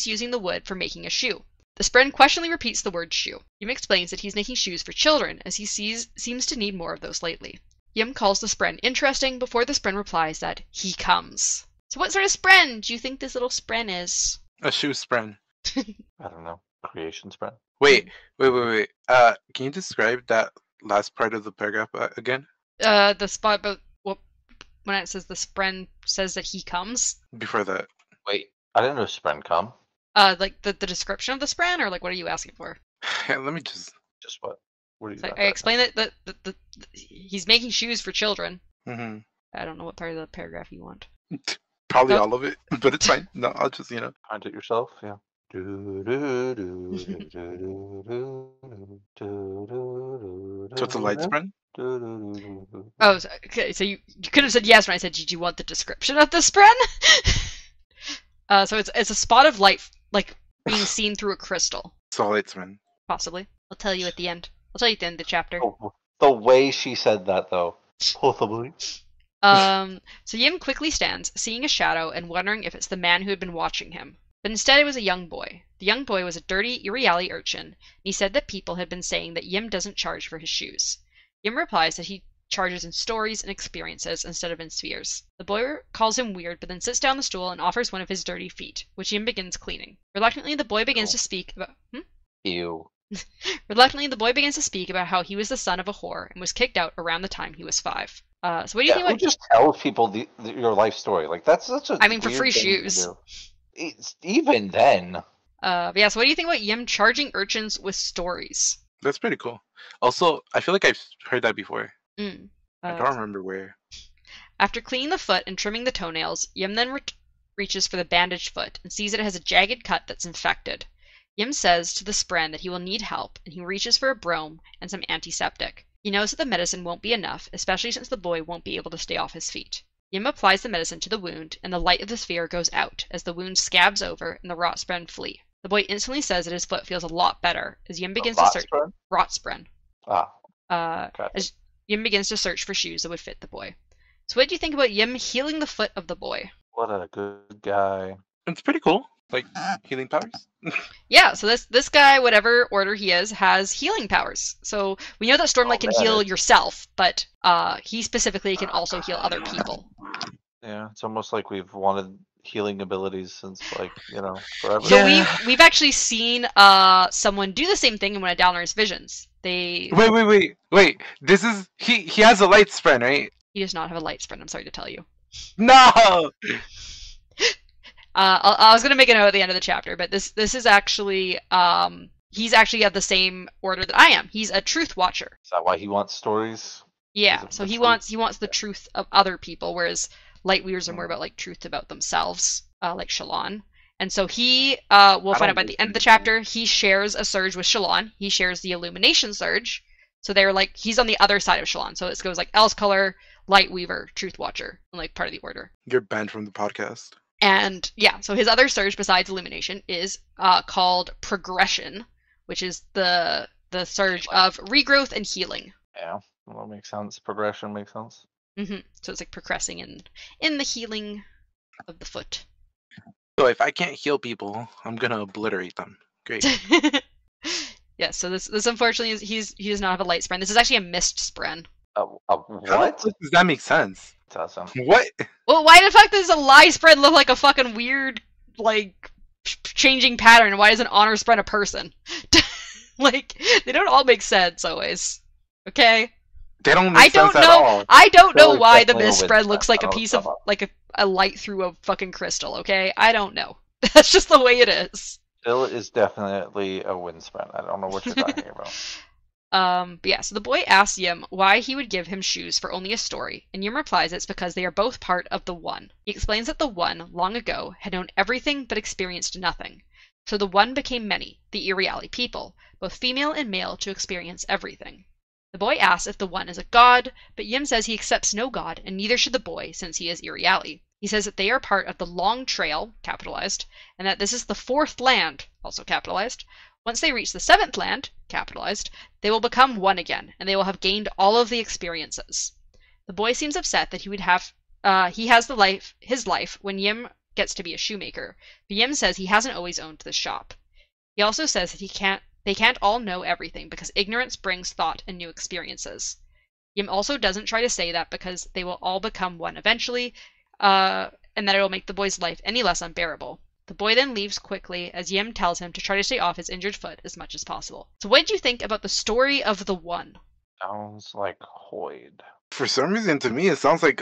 using the wood for making a shoe. The spren questioningly repeats the word shoe. Yim explains that he's making shoes for children, as he seems to need more of those lately. Yim calls the spren interesting before the spren replies that he comes. So what sort of spren do you think this little spren is? A shoe spren. I don't know. Creation spren. Wait. Can you describe that last part of the paragraph again? The spot about when it says the spren says that he comes. Before that. Wait, I didn't know spren come. Like the description of the spren, or like what are you asking for? Yeah, let me just what? What are you? So I explained that he's making shoes for children. Mm-hmm. I don't know what part of the paragraph you want. Probably all of it, but it's fine. No, I'll just find it yourself. Yeah. So it's a light spren? Oh, okay. So you could have said yes when I said, did you want the description of the spren? So it's a spot of light, like being seen through a crystal. It's a light spren. Possibly. I'll tell you at the end. I'll tell you at the end of the chapter. Oh, the way she said that, though. Possibly. So Yim quickly stands, seeing a shadow and wondering if it's the man who had been watching him. But instead it was a young boy. The young boy was a dirty Iriali urchin, and he said that people had been saying that Yim doesn't charge for his shoes. Yim replies that he charges in stories and experiences instead of in spheres. The boy calls him weird, but then sits down the stool and offers one of his dirty feet, which Yim begins cleaning. Reluctantly, the boy begins to speak about... Ew. Reluctantly, the boy begins to speak about how he was the son of a whore and was kicked out around the time he was 5. So what do you think? Who just tells people your life story? Like, that's such a... I mean, for free shoes. Even then. But yeah, so what do you think about Yim charging urchins with stories? That's pretty cool. Also, I feel like I've heard that before. I don't remember where. After cleaning the foot and trimming the toenails, Yim then reaches for the bandaged foot and sees it has a jagged cut that's infected. Yim says to the spren that he will need help, and he reaches for a brome and some antiseptic. He knows that the medicine won't be enough, especially since the boy won't be able to stay off his feet. Yim applies the medicine to the wound, and the light of the sphere goes out as the wound scabs over and the rot spren flee. The boy instantly says that his foot feels a lot better as Yim begins to search. Rot spren. As Yim begins to search for shoes that would fit the boy. So, what do you think about Yim healing the foot of the boy? What a good guy. It's pretty cool. Like healing powers. Yeah, so this guy, whatever order he is, has healing powers. So we know that Stormlight can heal yourself, but he specifically can also heal other people. Yeah, it's almost like we've wanted healing abilities since, forever. So we've actually seen someone do the same thing in one of Dalnor's visions. Wait. This is he has a light spren, right? He does not have a light spren, I'm sorry to tell you. No. I was gonna make a note at the end of the chapter, but this is actually he's actually of the same order that I am. He's a truth watcher. Is that why he wants stories? Yeah, so he wants the truth of other people, whereas Lightweavers are more about like truth about themselves, like Shalon. And so he, we'll find out by the end of the chapter, he shares a surge with Shallan. He shares the Illumination surge. So they're like, he's on the other side of Shallan. So it goes like Else Color, Light Weaver, Truth Watcher, and like part of the order. You're banned from the podcast. And yeah, so his other surge besides Illumination is called Progression, which is the surge of regrowth and healing. Yeah, well, that makes sense. Progression makes sense. So it's like progressing in the healing of the foot. So if I can't heal people, I'm gonna obliterate them. Great. Yeah, so this unfortunately is he does not have a light spren. This is actually a mist spren. What? Does that make sense? It doesn't. What? Well, why the fuck does a lie spren look like a fucking weird, like, changing pattern? Why is an honor spren a person? Like, they don't all make sense always. Okay? They don't make sense at all. I don't know Still why the definitely a mist wind spread spren. looks like I a don't piece know of, about- like a light through a fucking crystal, okay? I don't know. That's just the way it is. Still is definitely a wind spren. I don't know what you're talking about. But yeah, so the boy asks Yim why he would give him shoes for only a story, and Yim replies it's because they are both part of the One. He explains that the One, long ago, had known everything but experienced nothing. So the One became many, the Iriali people, both female and male, to experience everything. The boy asks if the One is a god, but Yim says he accepts no god, and neither should the boy, since he is Iriali. He says that they are part of the Long Trail, capitalized, and that this is the fourth land, also capitalized. Once they reach the seventh land, capitalized, they will become one again, and they will have gained all of the experiences. The boy seems upset that he has his life when Yim gets to be a shoemaker, but Yim says he hasn't always owned this shop. He also says that they can't all know everything because ignorance brings thought and new experiences. Yim also doesn't try to say that because they will all become one eventually, and that it will make the boy's life any less unbearable. The boy then leaves quickly as Yim tells him to try to stay off his injured foot as much as possible. So what did you think about the story of the One? Sounds like Hoyd. For some reason, to me, it sounds like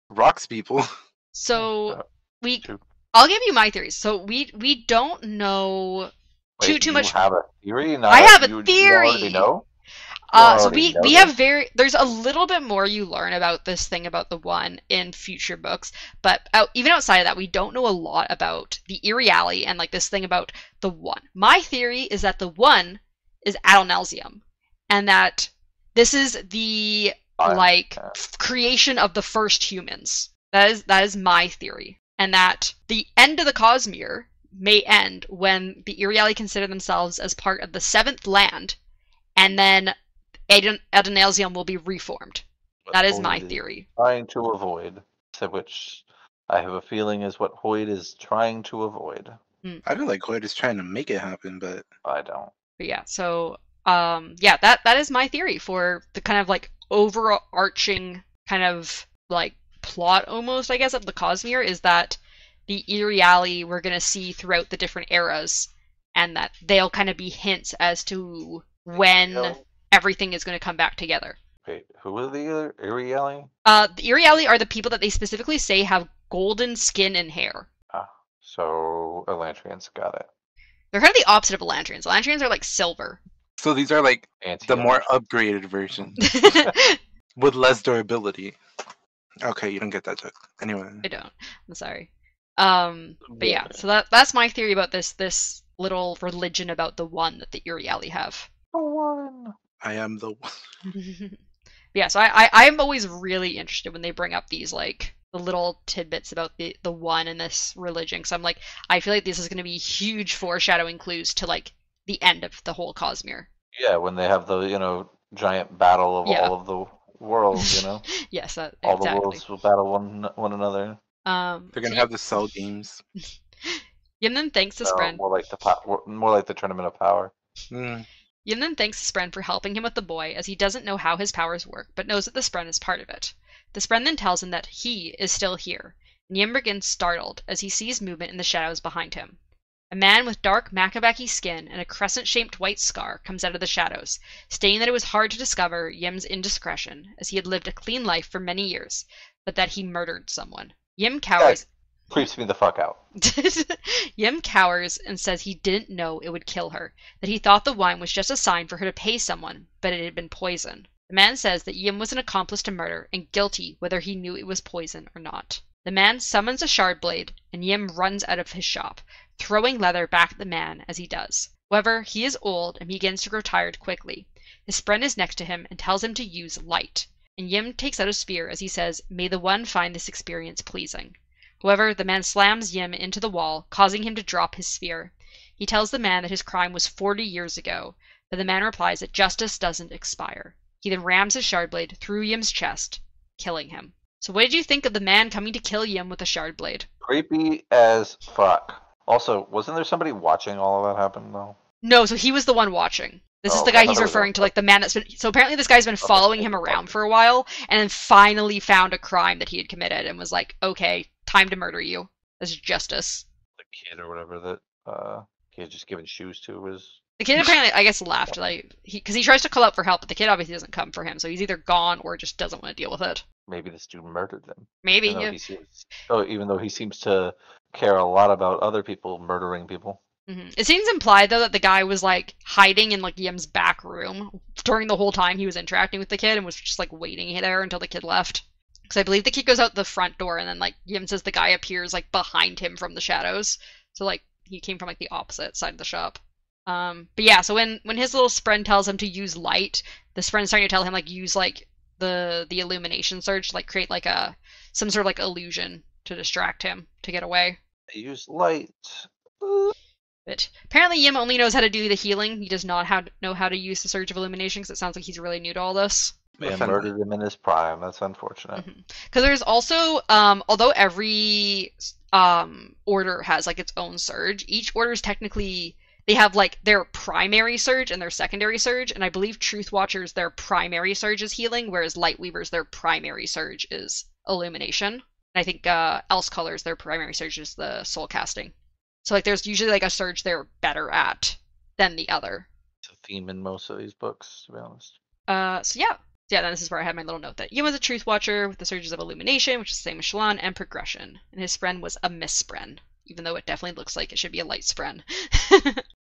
rocks people. So I'll give you my theories. So we don't know too much. You have a theory? I have a theory. You already know? So we have there's a little bit more you learn about this thing about the One in future books, but even outside of that, we don't know a lot about the Iriali and like this thing about the One. My theory is that the One is Adonelsium, and that this is the creation of the first humans. That is my theory, and that the end of the Cosmere may end when the Iriali consider themselves as part of the seventh land, and then Adonelsium will be reformed. That is my theory. Trying to avoid, which I have a feeling is what Hoyd is trying to avoid. I feel like Hoyd is trying to make it happen, but I don't. But yeah, so that is my theory for the kind of like overarching kind of like plot almost, I guess, of the Cosmere, is that the Iriali we're gonna see throughout the different eras, and that they'll kind of be hints as to when everything is going to come back together. Wait, who are the Iriali? The Iriali are the people that they specifically say have golden skin and hair. So Elantrians, got it. They're kind of the opposite of Elantrians. Elantrians are like silver. So these are like the more upgraded versions with less durability. Okay, you don't get that joke. Anyway. I don't. I'm sorry. But yeah, so that's my theory about this little religion about the One that the Iriali have. The One. I am the One. Yeah, so I'm always really interested when they bring up these like the little tidbits about the One and this religion, because I'm like, I feel like this is going to be huge foreshadowing clues to like the end of the whole Cosmere. Yeah, when they have the giant battle of all of the worlds, Yes, all exactly. the worlds will battle one another. They're gonna have the cell games. Yim then thanks the Spren. More like the Tournament of Power. Yim then thanks the Spren for helping him with the boy, as he doesn't know how his powers work, but knows that the Spren is part of it. The Spren then tells him that he is still here, and Yim begins startled as he sees movement in the shadows behind him. A man with dark Makabaki skin and a crescent-shaped white scar comes out of the shadows, stating that it was hard to discover Yim's indiscretion, as he had lived a clean life for many years, but that he murdered someone. Yim cowers. That creeps me the fuck out. Yim cowers and says he didn't know it would kill her, that he thought the wine was just a sign for her to pay someone, but it had been poison. The man says that Yim was an accomplice to murder and guilty whether he knew it was poison or not. The man summons a shard blade, and Yim runs out of his shop, throwing leather back at the man as he does. However, he is old and begins to grow tired quickly. His friend is next to him and tells him to use light, and Yim takes out a spear as he says, "May the one find this experience pleasing." However, the man slams Yim into the wall, causing him to drop his spear. He tells the man that his crime was 40 years ago, but the man replies that justice doesn't expire. He then rams his shard blade through Yim's chest, killing him. So what did you think of the man coming to kill Yim with a shard blade? Creepy as fuck. Also, wasn't there somebody watching all of that happen, though? No, so he was the one watching. This is the guy he's referring to, like the man that's been... So apparently this guy's been following him around for a while, and then finally found a crime that he had committed, and was like, okay, time to murder you. This is justice. The kid or whatever that he had just given shoes to was... The kid apparently, I guess, left, like, because he tries to call out for help, but the kid obviously doesn't come for him, so he's either gone or just doesn't want to deal with it. Maybe this dude murdered them. Maybe, yeah. Even though he seems to care a lot about other people murdering people. Mm-hmm. It seems implied, though, that the guy was, like, hiding in, like, Yim's back room during the whole time he was interacting with the kid and was just, like, waiting there until the kid left. Because I believe the kid goes out the front door and then, like, Yim says the guy appears, like, behind him from the shadows. So, like, he came from, like, the opposite side of the shop. But yeah, so when his little friend tells him to use light, the friend's starting to tell him, like, use, like, the illumination surge to, like, create, like, some sort of, like, illusion to distract him to get away. Use light. But apparently Yim only knows how to do the healing. He does not know how to use the Surge of Illumination, because it sounds like he's really new to all this. Man murdered him in his prime. That's unfortunate. Because there's also, although every order has, like, its own surge, each order is technically... They have, like, their primary surge and their secondary surge, and I believe Truth Watchers, their primary surge is healing, whereas Lightweavers, their primary surge is illumination. And I think Else Colors, their primary surge is the soul casting. So, like, there's usually, like, a surge they're better at than the other. It's a theme in most of these books, to be honest. So yeah. Yeah, then this is where I had my little note that Yim was a Truth Watcher with the surges of illumination, which is the same as Shallan, and progression. And his spren was a misspren, even though it definitely looks like it should be a light spren.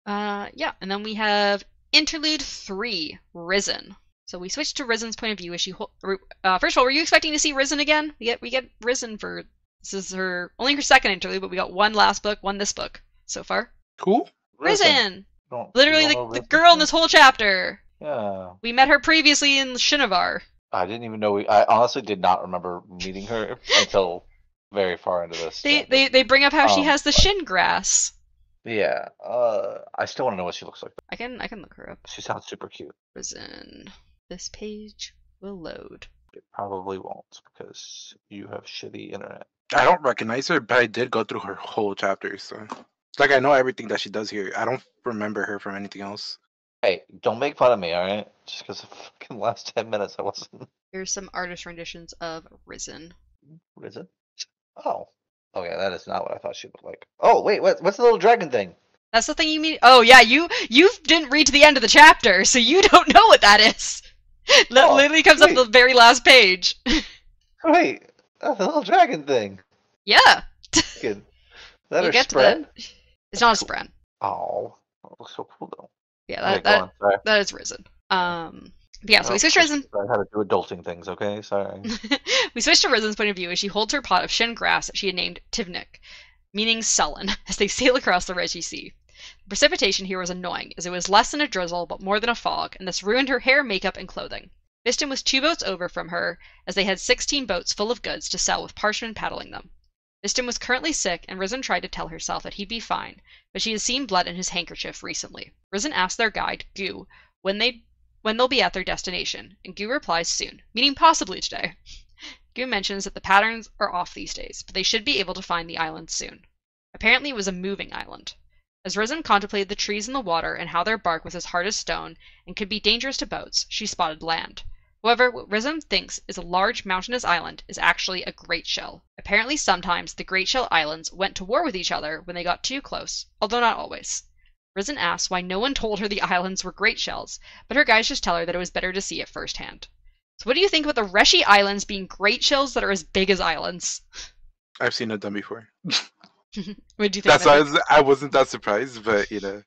Yeah, and then we have Interlude 3, Risen. So we switched to Risen's point of view as she... first of all, were you expecting to see Risen again? We get Risen for... This is only her second interlude, but we got one last book, one this book so far. Cool. Risen! Literally the girl in this whole chapter. Yeah. We met her previously in Shinovar. I didn't even know I honestly did not remember meeting her until very far into this. They bring up how she has the shin grass. Yeah. I still want to know what she looks like. I can look her up. She sounds super cute. Risen. This page will load. It probably won't because you have shitty internet. I don't recognize her, but I did go through her whole chapter, so it's like I know everything that she does here. I don't remember her from anything else. Hey, don't make fun of me, alright? Just because the fucking last 10 minutes I wasn't. Here's some artist renditions of Risen. Risen? Oh. Oh yeah, that is not what I thought she looked like. Oh, wait, what's the little dragon thing? That's the thing you mean? Oh yeah, you didn't read to the end of the chapter, so you don't know what that is. That literally comes up the very last page. Wait, that's a little dragon thing. Yeah. Is that her spren? It's not a spren. Oh, that looks so cool though. Yeah, that is Risen. Yeah, so we switched to Risen. I had to do adulting things, okay? Sorry. We switched to Risen's point of view as she holds her pot of shin grass that she had named Tivnik, meaning sullen, as they sail across the Reggie Sea. The precipitation here was annoying, as it was less than a drizzle but more than a fog, and this ruined her hair, makeup, and clothing. Viston was 2 boats over from her, as they had 16 boats full of goods to sell with parchment paddling them. Viston was currently sick, and Risen tried to tell herself that he'd be fine, but she had seen blood in his handkerchief recently. Risen asked their guide, Gu, when they'll be at their destination, and Gu replies soon, meaning possibly today. Gu mentions that the patterns are off these days, but they should be able to find the island soon. Apparently it was a moving island. As Risen contemplated the trees in the water and how their bark was as hard as stone and could be dangerous to boats, she spotted land. However, what Risen thinks is a large mountainous island is actually a great shell. Apparently sometimes the great shell islands went to war with each other when they got too close, although not always. Risen asks why no one told her the islands were great shells, but her guides just tell her that it was better to see it firsthand. So what do you think about the Reshi Islands being great shells that are as big as islands? I've seen it done before. What do you think? That's why I wasn't that surprised, but you know.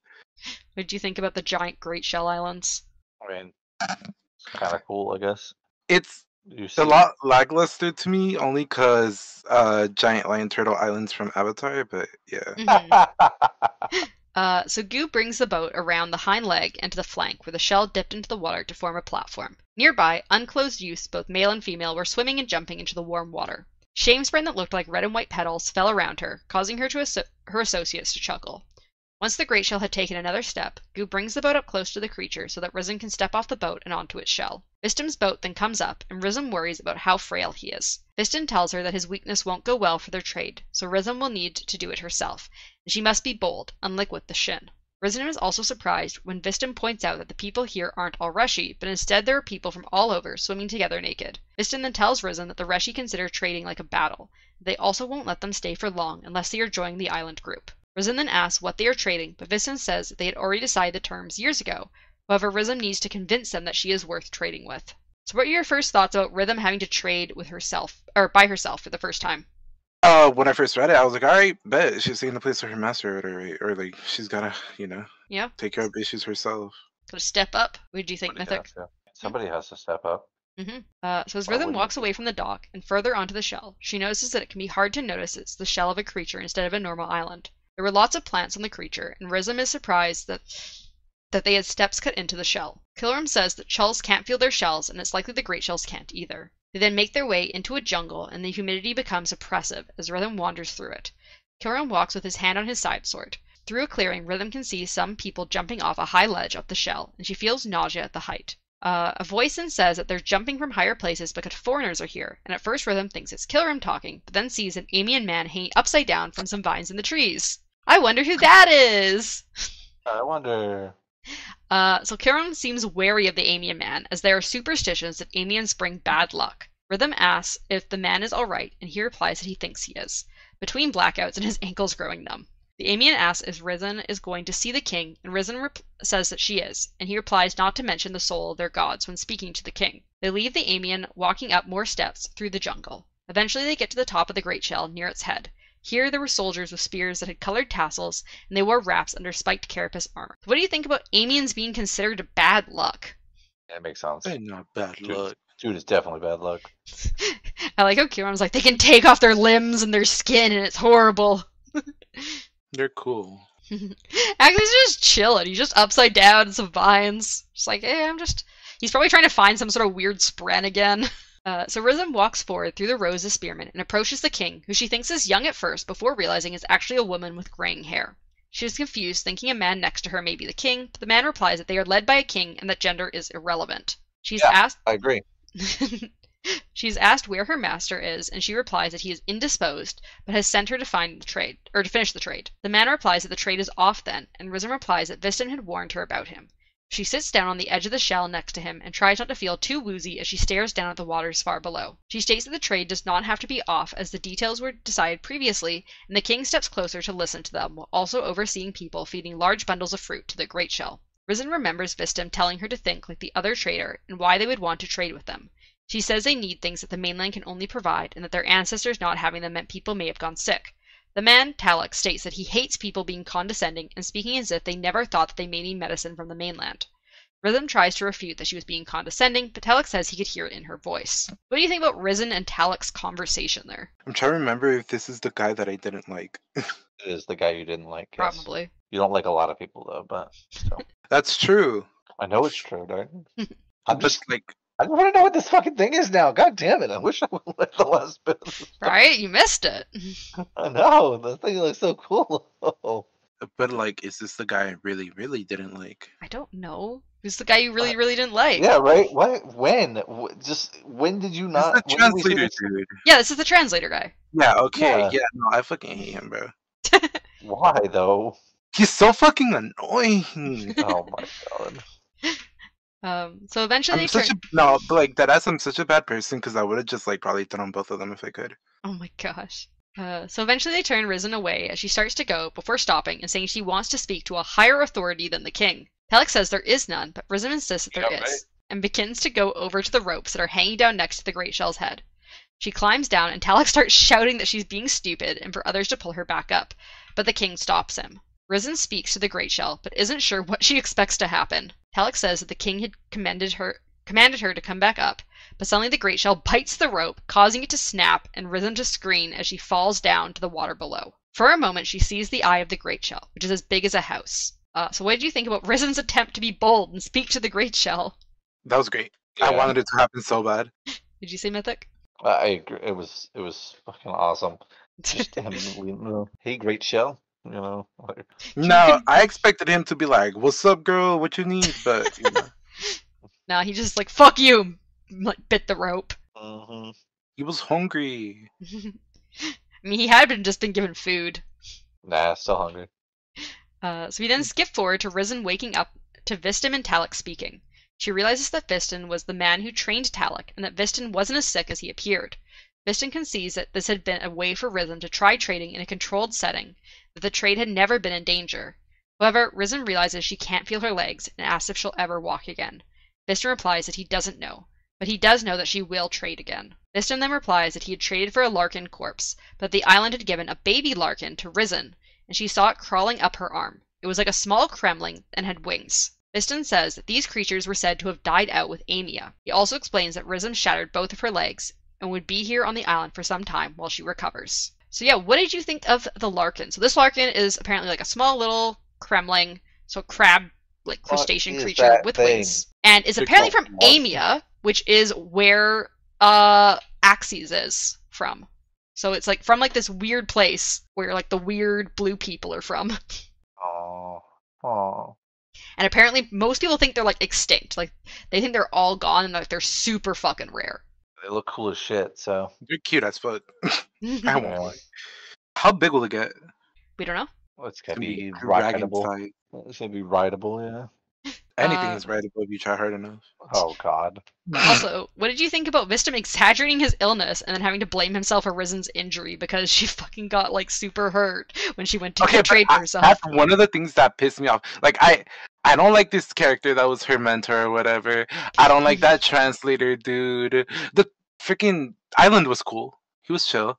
What do you think about the giant great shell islands? I mean, it's kind of cool, I guess. It's It's a lot lackluster to me, only because giant lion turtle islands from Avatar, but yeah. So Goo brings the boat around the hind leg and to the flank, where the shell dipped into the water to form a platform. Nearby, unclothed youths, both male and female, were swimming and jumping into the warm water. Shamespren that looked like red and white petals fell around her, causing her associates to chuckle. Once the great shell had taken another step, Goo brings the boat up close to the creature so that Risen can step off the boat and onto its shell. Vistim's boat then comes up, and Risen worries about how frail he is. Vistim tells her that his weakness won't go well for their trade, so Risen will need to do it herself, and she must be bold, unlike with the Shin. Risen is also surprised when Vistim points out that the people here aren't all Reshi, but instead there are people from all over swimming together naked. Vistim then tells Risen that the Reshi consider trading like a battle. They also won't let them stay for long unless they are joining the island group. Risen then asks what they are trading, but Vistim says that they had already decided the terms years ago. However, Risen needs to convince them that she is worth trading with. So what are your first thoughts about Rhythm having to trade with herself, or by herself for the first time? When I first read it, I was like, alright, bet she's taking the place of her master, or like she's gotta, take care of issues herself. Gotta step up. What did you think, Mythic? Somebody has to step up. So as Rhythm walks away from the dock and further onto the shell, she notices that it can be hard to notice it's the shell of a creature instead of a normal island. There were lots of plants on the creature, and Rhythm is surprised that they had steps cut into the shell. Kilram says that shells can't feel their shells, and it's likely the great shells can't either. They then make their way into a jungle, and the humidity becomes oppressive as Rhythm wanders through it. Kilram walks with his hand on his side sword. Through a clearing, Rhythm can see some people jumping off a high ledge up the shell, and she feels nausea at the height. A voice then says that they're jumping from higher places because foreigners are here, and at first Rhythm thinks it's Kilram talking, but then sees an Amian man hanging upside down from some vines in the trees. I wonder who that is! I wonder... So Kilram seems wary of the Amian man, as there are superstitions that Amians bring bad luck. Rhythm asks if the man is alright, and he replies that he thinks he is, between blackouts and his ankles growing numb. The Amian asks if Risen is going to see the king, and Risen says that she is, and he replies not to mention the soul of their gods when speaking to the king. They leave the Amian walking up more steps through the jungle. Eventually they get to the top of the great shell near its head. Here there were soldiers with spears that had colored tassels, and they wore wraps under spiked carapace armor. What do you think about Amians being considered bad luck? Yeah, it makes sense. They're not bad luck. Dude, it's definitely bad luck. I like how Kiram's like, they can take off their limbs and their skin, and it's horrible. They're cool. Actually, he's just chilling. He's just upside down in some vines. Just like, hey, He's probably trying to find some sort of weird spren again. So Rhythm walks forward through the rows of spearmen and approaches the king, who she thinks is young at first before realizing is actually a woman with graying hair. She is confused, thinking a man next to her may be the king, but the man replies that they are led by a king and that gender is irrelevant. I agree. She's asked where her master is, and she replies that he is indisposed, but has sent her to finish the trade. The man replies that the trade is off then, and Rhythm replies that Vistim had warned her about him. She sits down on the edge of the shell next to him and tries not to feel too woozy as she stares down at the waters far below. She states that the trade does not have to be off as the details were decided previously, and the king steps closer to listen to them while also overseeing people feeding large bundles of fruit to the great shell. Risen remembers Vistim telling her to think like the other trader and why they would want to trade with them. She says they need things that the mainland can only provide and that their ancestors not having them meant people may have gone sick. The man, Talek, states that he hates people being condescending and speaking as if they never thought that they may need medicine from the mainland. Rhythm tries to refute that she was being condescending, but Talek says he could hear it in her voice. What do you think about Risen and Talek's conversation there? I'm trying to remember if this is the guy that I didn't like. It is the guy you didn't like. Yes. Probably. You don't like a lot of people though, but so. That's true. I know it's true, Darton. I'm just like, I don't want to know what this fucking thing is now. God damn it! I wish I would have let the last bit. Right? You missed it. I know the thing looks so cool. but like, is this the guy I really, really didn't like? I don't know. Who's the guy you really, really didn't like? Yeah, right. What? When? Just when did you not? This is the translator dude. Yeah, this is the translator guy. Yeah. Okay. Yeah. No, I fucking hate him, bro. Why though? He's so fucking annoying. Oh my god. So eventually I'm such a bad person because I would have just like probably thrown both of them if I could. Oh my gosh. So eventually they turn Risen away as she starts to go before stopping and saying she wants to speak to a higher authority than the king. Talek says there is none, but Risen insists that there is, right? And begins to go over to the ropes that are hanging down next to the great shell's head. She climbs down and Talek starts shouting that she's being stupid and for others to pull her back up, but the king stops him. Risen speaks to the great shell, but isn't sure what she expects to happen. Talek says that the king had commanded her commanded her to come back up, but suddenly the great shell bites the rope, causing it to snap and Risen to scream as she falls down to the water below. For a moment, she sees the eye of the great shell, which is as big as a house. So what did you think about Risen's attempt to be bold and speak to the great shell? That was great. Yeah. I wanted it to happen so bad. Did you say, Mythic? I agree. It was fucking awesome. Just him, hey, great shell. You know. Like, No, I expected him to be like, "What's up, girl? What you need?" But you know. Nah, he just like, fuck you, like bit the rope. mm-hmm. He was hungry. I mean, he had just been given food. Nah, still hungry. So we then skip forward to Risen waking up to Vistim and Talak speaking. She realizes that Vistin was the man who trained Talak, and that Vistin wasn't as sick as he appeared. Vistin concedes that this had been a way for Risen to try trading in a controlled setting, that the trade had never been in danger. However, Risen realizes she can't feel her legs and asks if she'll ever walk again. Vistin replies that he doesn't know, but he does know that she will trade again. Vistin then replies that he had traded for a Larkin corpse, but the island had given a baby Larkin to Risen, and she saw it crawling up her arm. It was like a small kremling and had wings. Vistin says that these creatures were said to have died out with Amia. He also explains that Risen shattered both of her legs and would be here on the island for some time while she recovers. So yeah, what did you think of the Larkin? So this Larkin is apparently like a small little kremling, so crab, like crustacean creature with wings. And is apparently from Amia, which is where Axes is from. So it's like from like this weird place where like the weird blue people are from. Oh. And apparently most people think they're like extinct. Like they think they're all gone and like they're super fucking rare. They look cool as shit, so. They're cute as fuck. I won't Yeah. lie. How big will it get? We don't know. Well, it's gonna Be be dragon rideable. size. It's gonna be rideable, yeah. Anything is rideable if you try hard enough. Oh god. Also, what did you think about Vistim exaggerating his illness and then having to blame himself for Risen's injury because she fucking got like super hurt when she went to get trade for herself? That's one of the things that pissed me off. Like I don't like this character that was her mentor or whatever. I don't like that translator dude. The freaking island was cool. He was chill.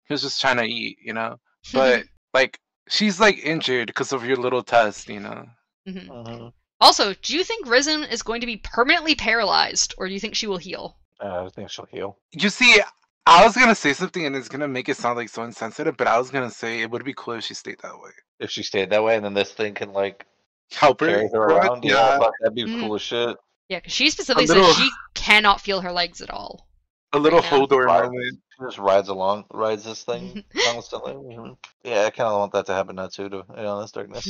He was just trying to eat, you know. But like she's like injured because of your little test, you know. Mm-hmm. Also, do you think Risen is going to be permanently paralyzed, or do you think she will heal? I think she'll heal. You see, I was gonna say something and it's gonna make it sound like so insensitive, but I was gonna say it would be cool if she stayed that way. If she stayed that way, and then this thing can like Help her, carry her around, yeah. fuck, that'd be cool as shit. Yeah, because she specifically says she cannot feel her legs at all. A little Hodor moment. She just rides this thing constantly. Mm-hmm. Yeah, I kind of want that to happen now too, to be honest, Darkness.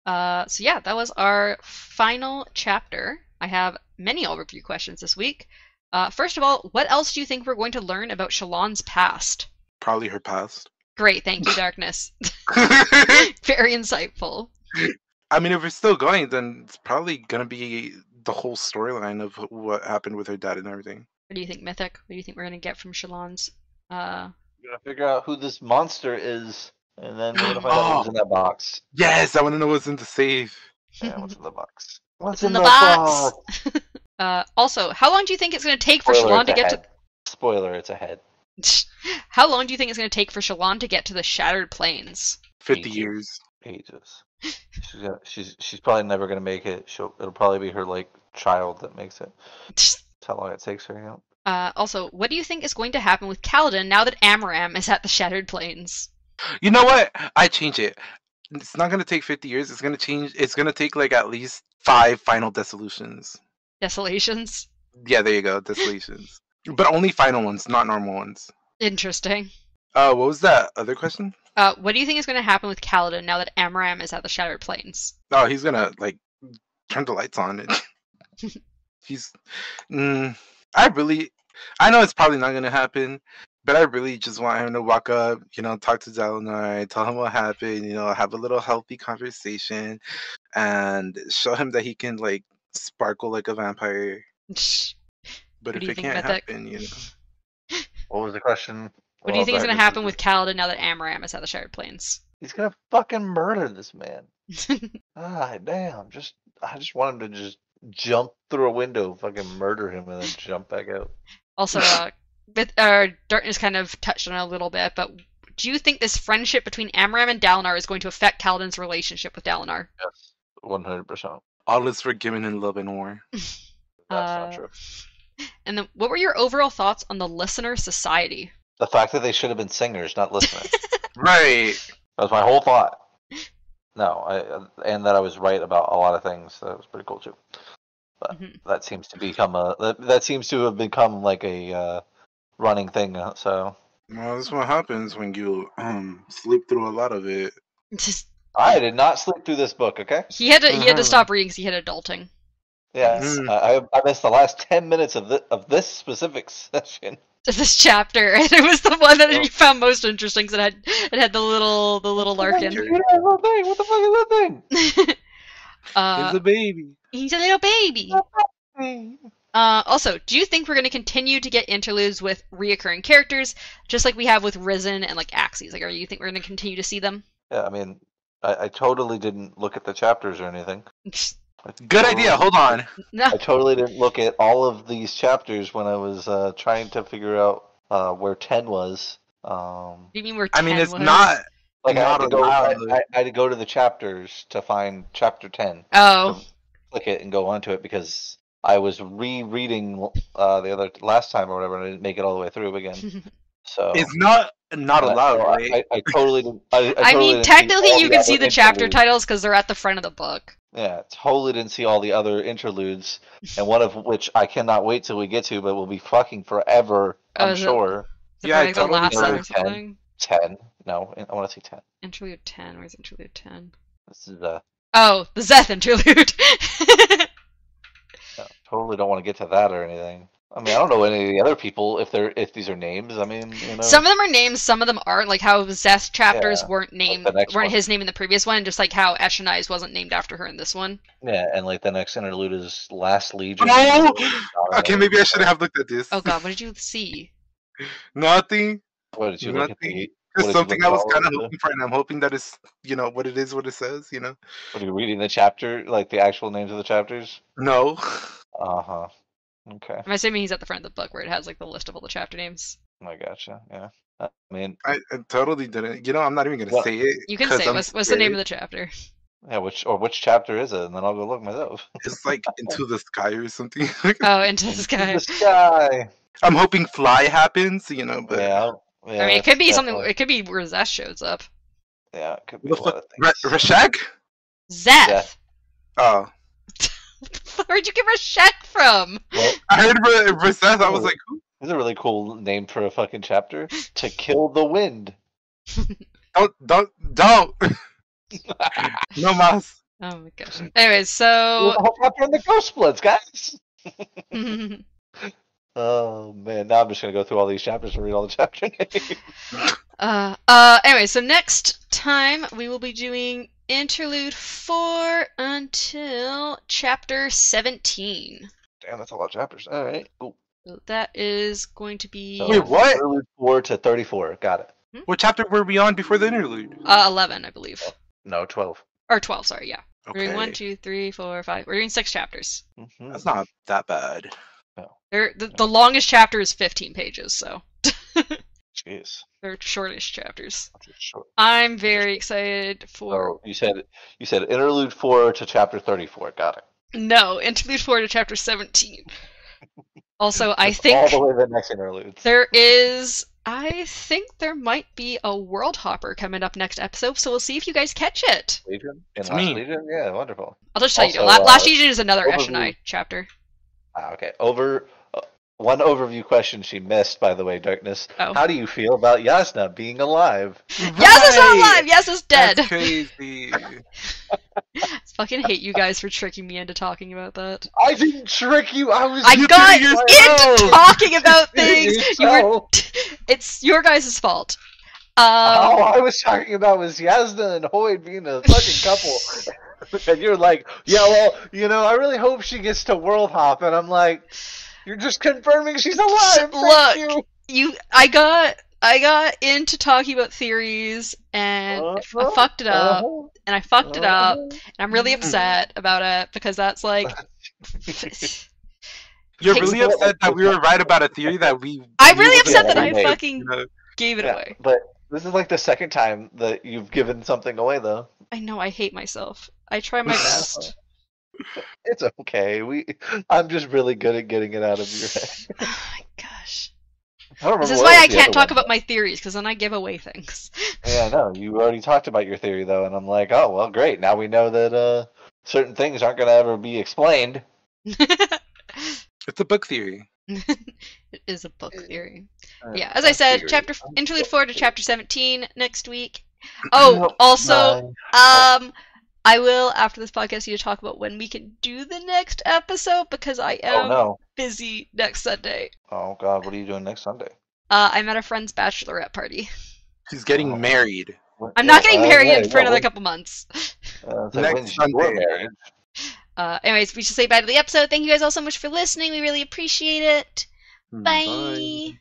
So yeah, that was our final chapter. I have many overview questions this week. First of all, what else do you think we're going to learn about Shallan's past? Probably her past. Great, thank you, Darkness. Very insightful. I mean, if we're still going, then it's probably gonna be the whole storyline of what happened with her dad and everything. What do you think, Mythic? What do you think we're gonna get from Shallan's? We're gonna figure out who this monster is, and then we're gonna find out what's in that box. Yes, I want to know what's in the safe. Yeah, what's in the box? What's in the box? Also, how long do you think it's gonna take for Shallan to get to? Spoiler, it's a head. How long do you think it's gonna take for Shallan to get to the Shattered Plains? 50 years. Ages. She's probably never gonna make it. It'll probably be her like child that makes it. That's how long it takes her, you know. Also, what do you think is going to happen with Kaladin now that Amaram is at the Shattered Plains? You know what? I change it. It's not gonna take 50 years. It's gonna change. It's gonna take like at least 5 final dissolutions. Desolations? Yeah, there you go. Desolations. But only final ones, not normal ones. Interesting. What was that other question? What do you think is going to happen with Kaladin now that Amaram is at the Shattered Plains? Oh, he's gonna like turn the lights on and he's. I know it's probably not gonna happen, but I really just want him to walk up, you know, talk to Dalinar, tell him what happened, you know, have a little healthy conversation, and show him that he can like sparkle like a vampire. But if it can't happen, you know. What was the question? What do you think is going to happen with Kaladin now that Amaram is at the Shattered Plains? He's gonna fucking murder this man. Damn! I just want him to just jump through a window, fucking murder him, and then jump back out. Also, Darkness kind of touched on it a little bit, but do you think this friendship between Amaram and Dalinar is going to affect Kaladin's relationship with Dalinar? Yes, 100%. All is forgiven in love and war. That's not true. And then, what were your overall thoughts on the Listener Society? The fact that they should have been singers, not listeners. Right. That was my whole thought. No, and that I was right about a lot of things. That was pretty cool too. But that seems to become that seems to have become like a running thing. So. Well, that's what happens when you sleep through a lot of it. I did not sleep through this book. Okay. He had to stop reading because he had adulting. Yes, I missed the last 10 minutes of this specific session. This chapter, and it was the one that you found most interesting because it had the little Larkin. What the fuck is that thing? He's a baby. He's a little baby. Also, do you think we're going to continue to get interludes with reoccurring characters, just like we have with Risen and like Axes? Like, are you think we're going to continue to see them? Yeah, I mean, I totally didn't look at the chapters or anything. Good idea. Hold on. No. I totally didn't look at all of these chapters when I was trying to figure out where 10 was. Do you mean where 10 I mean, it's was? not. Like not I had to go to the chapters to find chapter 10. Oh. Click it and go onto it because I was rereading the last time or whatever, and I didn't make it all the way through again. So it's not allowed, right? I totally didn't. I mean, technically, you can see the chapter titles because they're at the front of the book. Yeah, totally didn't see all the other interludes, and one of which I cannot wait till we get to, but will be fucking forever, I'm sure. Yeah, like the last one or something? 10. No, I want to say 10. Interlude 10. Where's interlude 10? This is Oh, the Zeth interlude. No, totally don't want to get to that or anything. I mean, I don't know any of the other people if these are names. I mean, you know. Some of them are names, some of them aren't. Like how Zeth's chapters weren't his name in the previous one, just like how Eshonai's wasn't named after her in this one. Yeah, and like the next interlude is Last Legion. Oh! Okay, maybe I shouldn't have looked at this. Oh god, what did you see? Nothing. What did you look at? It's something I was kind of hoping for, and I'm hoping that it's, what it is, what it says, What are you reading the chapter, like the actual names of the chapters? No. Uh-huh. Okay. I'm assuming he's at the front of the book where it has like the list of all the chapter names. I gotcha. Yeah. I mean, I totally didn't. I'm not even gonna say it. You can say it. What's the name of the chapter? Yeah, which chapter is it? And then I'll go look myself. It's like Into the Sky or something. Oh, Into the Sky. Into the Sky. I'm hoping Fly happens, but yeah. I mean, it could be something. It could be where Zeth shows up. Yeah, it could be a lot of things. Rashek? Zeth. Oh. Where'd you get Rashek from? Well, I heard Rashek. I was like, who? This is a really cool name for a fucking chapter. To Kill the Wind. Don't. No mas. Oh my gosh. Anyways, so. The whole chapter on the Ghost Splits, guys. Oh man, now I'm just gonna go through all these chapters and read all the chapter names. Anyway, so next time we will be doing Interlude 4 until Chapter 17. Damn, that's a lot of chapters. Alright, cool. So that is going to be... So, wait, what? Interlude 4 to 34, got it. What chapter were we on before the interlude? 11, I believe. No, 12. Or 12, sorry, yeah. Okay. We're doing 1, 2, 3, 4, 5. We're doing 6 chapters. Mm-hmm. That's not that bad. No. The longest chapter is 15 pages, so... Jeez. They're shortish chapters. Short. I'm very excited for... Oh, you said Interlude 4 to Chapter 34, got it. No, Interlude 4 to Chapter 17. Also, I think... all the way to the next interlude. I think there might be a World Hopper coming up next episode, so we'll see if you guys catch it. Legion? It's me. Legion? Yeah, wonderful. I'll just tell you, Last Legion is another Eshonai chapter. Okay. One overview question she missed, by the way, Darkness. Oh. How do you feel about Yasna being alive? Yasna's not alive! Yasna's dead! That's crazy. I fucking hate you guys for tricking me into talking about that. I didn't trick you! I got into talking about things! It's your guys' fault. All I was talking about was Yasna and Hoyd being a fucking couple. And you're like, yeah, well, I really hope she gets to World Hop. And I'm like... You're just confirming she's alive. Look, I got into talking about theories, and I fucked it up, and I'm really upset about it because that's like. You're really upset that we were right about a theory that we. I'm really upset that I fucking gave it away. But this is like the second time that you've given something away, though. I know. I hate myself. I try my best. It's okay. I'm just really good at getting it out of your head. Oh my gosh. I don't This remember is what why was I the can't other talk one. about my theories, because then I give away things. Yeah, no, you already talked about your theory though, and I'm like, oh well, great. Now we know that certain things aren't going to ever be explained. It's a book theory. It is a book theory. Yeah, as I Book said, theory. interlude 4 to chapter 17 next week. Oh, also, I will, after this podcast, need to talk about when we can do the next episode, because I am busy next Sunday. Oh God, what are you doing next Sunday? I'm at a friend's bachelorette party. She's getting married. I'm not getting married for another couple months. Next Sunday. Anyways, we should say bye to the episode. Thank you guys all so much for listening. We really appreciate it. Bye.